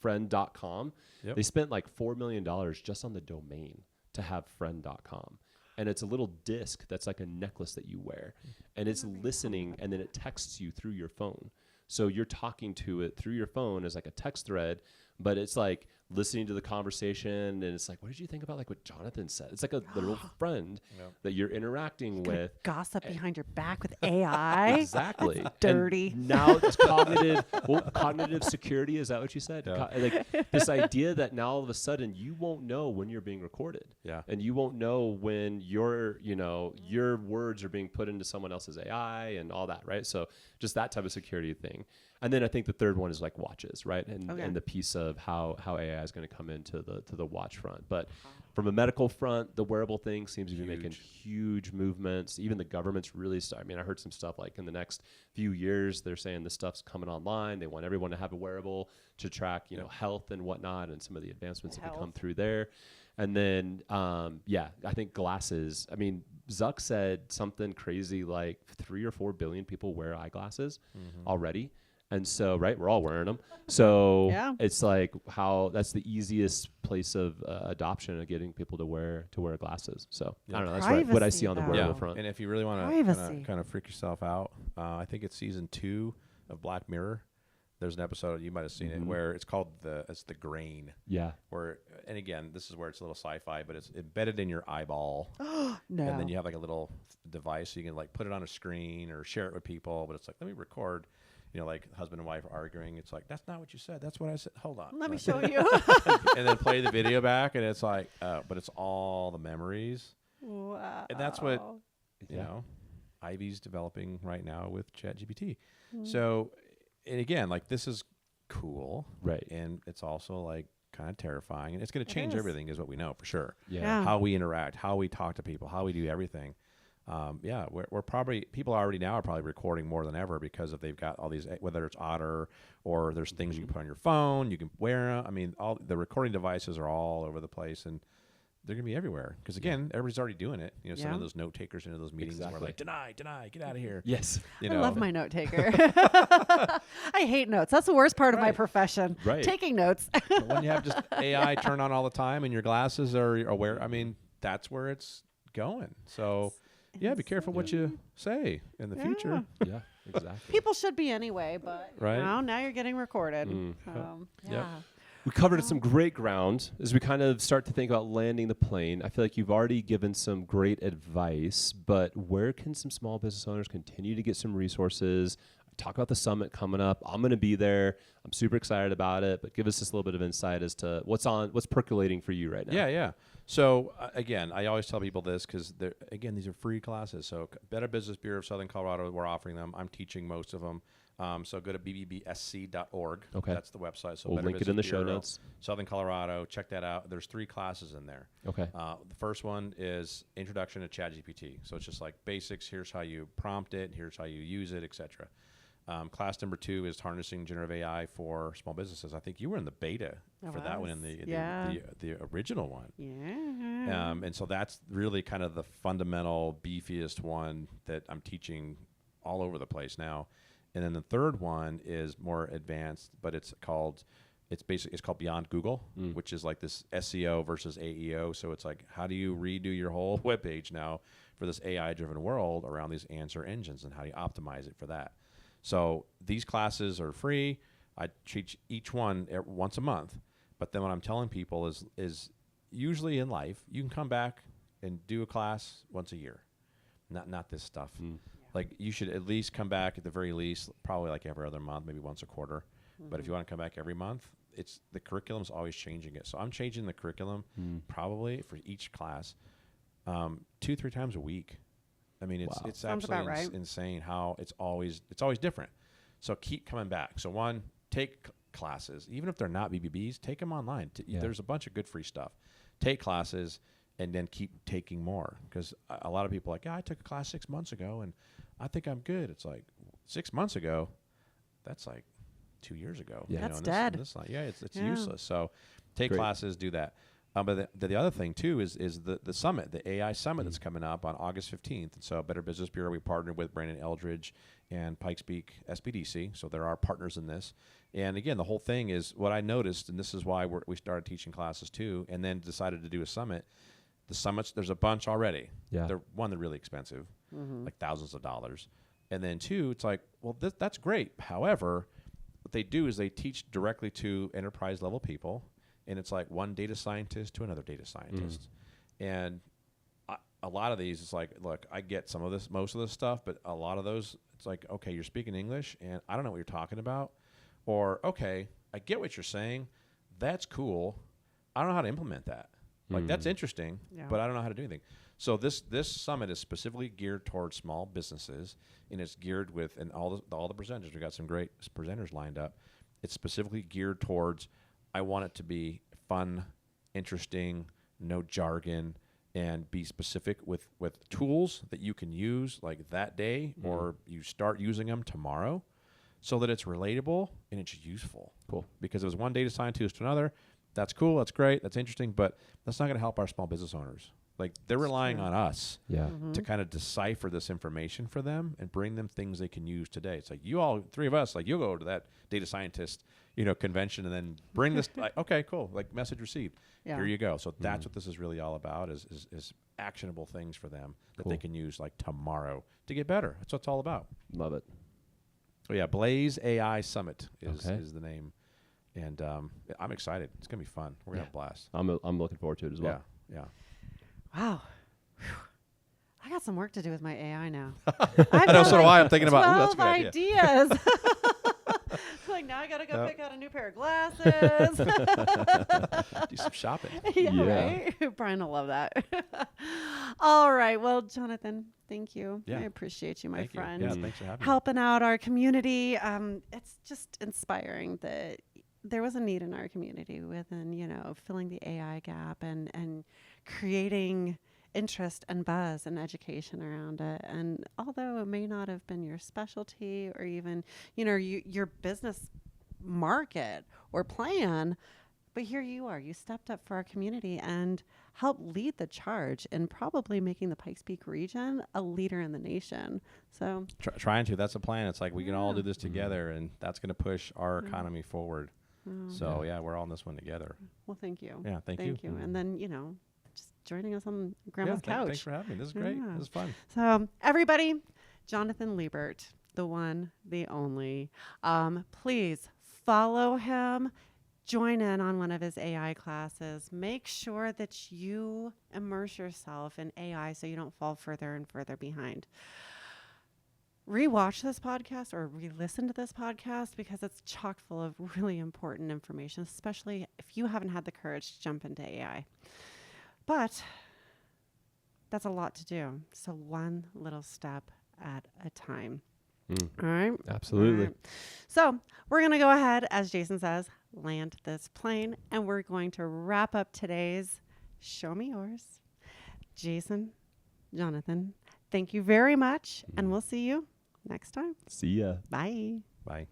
friend.com. Yep. They spent like $4 million just on the domain to have friend.com. And it's a little disc that's like a necklace that you wear. And it's listening, and then it texts you through your phone. So you're talking to it through your phone as like a text thread, but it's like listening to the conversation, and it's like, what did you think about like what Jonathan said? It's like a little friend that you're interacting with. Gossip behind your back with AI. Exactly. That's dirty. And now it's cognitive security. Is that what you said? Yeah. Like this idea that now all of a sudden you won't know when you're being recorded. Yeah. And you won't know when your words are being put into someone else's AI and all that, right? So just that type of security thing. And then I think the third one is like watches, right? And the piece of how AI is going to come into the watch front. But from a medical front, the wearable thing seems to be making huge movements. Even the government's really I mean, I heard some stuff like in the next few years, they're saying this stuff's coming online. They want everyone to have a wearable to track, health and whatnot, and some of the advancements that can come through there. And then, I think glasses. I mean, Zuck said something crazy like 3 or 4 billion people wear eyeglasses already. And so, right, we're all wearing them. So it's like that's the easiest place of adoption of getting people to wear glasses. So I don't know. That's what I see on the wearable front. And if you really want to kind of freak yourself out, I think it's season 2 of Black Mirror. There's an episode, you might have seen it, where it's called the grain. Yeah. And again, this is where it's a little sci-fi, but it's embedded in your eyeball. No. And then you have like a little device, so you can like put it on a screen or share it with people. But it's like, let me record. Like husband and wife arguing. It's like, that's not what you said. That's what I said. Hold on. Let me show you. And then play the video back, and it's like, but it's all the memories. Wow. And that's what, Ivy's developing right now with ChatGPT. So, and again, like this is cool. Right. And it's also like kind of terrifying. And it's going to change everything is what we know for sure. Yeah. How we interact, how we talk to people, how we do everything. We're probably, people already now are probably recording more than ever because they've got all these, whether it's Otter or there's things you can put on your phone, you can wear them. I mean, all the recording devices are all over the place, and they're going to be everywhere. Because again, everybody's already doing it. Some of those note takers into those meetings were like, deny, get out of here. Yes. I love my note taker. I hate notes. That's the worst part of my profession. Right. Taking notes. But when you have just AI turn on all the time and your glasses are aware, I mean, that's where it's going. So be careful what you say in the future. Yeah, exactly. People should be anyway, but now you're getting recorded. We covered some great ground as we kind of start to think about landing the plane. I feel like you've already given some great advice, but where can some small business owners continue to get some resources? Talk about the summit coming up. I'm going to be there. I'm super excited about it, but give us just a little bit of insight as to what's percolating for you right now. Yeah. So again, I always tell people this because these are free classes. So Better Business Bureau of Southern Colorado, we're offering them. I'm teaching most of them. So go to bbbsc.org. Okay. That's the website. So we'll link it in the show notes. Southern Colorado. Check that out. There's 3 classes in there. Okay. The first one is Introduction to ChatGPT. So it's just like basics. Here's how you prompt it. Here's how you use it, etc. Class number 2 is Harnessing Generative AI for Small Businesses. I think you were in the beta for that one in the original one. Yeah. And so that's really kind of the fundamental, beefiest one that I'm teaching all over the place now. And then the third one is more advanced, but it's called Beyond Google, which is like this SEO versus AEO. So it's like, how do you redo your whole webpage now for this AI-driven world around these answer engines, and how do you optimize it for that? So these classes are free. I teach each one once a month. But then what I'm telling people is usually in life, you can come back and do a class once a year. Not this stuff. Like you should at least come back at the very least, probably like every other month, maybe once a quarter. But if you want to come back every month, the curriculum's always changing it. So I'm changing the curriculum probably for each class 2-3 times a week. I mean, it's absolutely insane how it's always different. So keep coming back. So one, take classes, even if they're not BBBs, take them online. There's a bunch of good free stuff. Take classes and then keep taking more, because a lot of people are like, I took a class 6 months ago and I think I'm good. It's like 6 months ago, that's like 2 years ago. Yeah, that's dead. It's useless. So take classes, do that. But the other thing too is the summit, the AI summit that's coming up on August 15th. And so Better Business Bureau, we partnered with Brandon Eldridge and Pikes Peak SBDC. So there are partners in this. And again, the whole thing is what I noticed, and this is why we started teaching classes too, and then decided to do a summit. The summits, there's a bunch already. Yeah. They're really expensive, like thousands of dollars. And then 2, it's like, well, that's great. However, what they do is they teach directly to enterprise level people. And it's like one data scientist to another data scientist. And a lot of these, it's like, look, I get most of this stuff, but a lot of those, it's like, okay, you're speaking English and I don't know what you're talking about. Or, okay, I get what you're saying. That's cool. I don't know how to implement that. Like, that's interesting, but I don't know how to do anything. So this summit is specifically geared towards small businesses, and it's geared with, and all the presenters, we got some great presenters lined up. It's specifically geared towards, I want it to be fun, interesting, no jargon, and be specific with tools that you can use like that day or you start using them tomorrow, so that it's relatable and it's useful. Cool. Because it was one data scientist to another. That's cool. That's great. That's interesting. But that's not going to help our small business owners. Like they're relying on us to kind of decipher this information for them and bring them things they can use today. It's like you all, three of us, like you'll go to that data scientist, convention and then bring this. Like, okay, cool. Like message received. Yeah. Here you go. So that's what this is really all about is actionable things for them that they can use like tomorrow to get better. That's what it's all about. Love it. So yeah, Blaze AI Summit is the name. And I'm excited. It's going to be fun. We're going to have a blast. I'm looking forward to it as well. Yeah. Wow. Whew. I got some work to do with my AI now. I know, so do I. I'm thinking about, that's a good idea. ideas. Like now I got to go pick out a new pair of glasses. Do some shopping. Right? Brian will love that. All right. Well, Jonathan, thank you. Yeah. I appreciate you, my Thank you. friend. Yeah, thanks for having me. Helping out our community. It's just inspiring that there was a need in our community within, filling the AI gap and creating interest and buzz and education around it. And although it may not have been your specialty or even, your business market or plan, but here you are. You stepped up for our community and helped lead the charge in probably making the Pikes Peak region a leader in the nation. So Trying to. That's the plan. It's like we can all do this together, and that's going to push our economy forward. So, we're all in this one together. Well, thank you. Yeah, thank you. And then, just joining us on Grandma's couch. Thanks for having me. This is great. Yeah. This is fun. So, everybody, Jonathan Liebert, the one, the only. Please follow him. Join in on one of his AI classes. Make sure that you immerse yourself in AI so you don't fall further and further behind. Rewatch this podcast or re-listen to this podcast because it's chock full of really important information, especially if you haven't had the courage to jump into AI. But that's a lot to do. So one little step at a time. All right? Absolutely. All right. So we're going to go ahead, as Jason says, land this plane, and we're going to wrap up today's Show Me Yours. Jason, Jonathan, thank you very much, and we'll see you next time. See ya. Bye. Bye.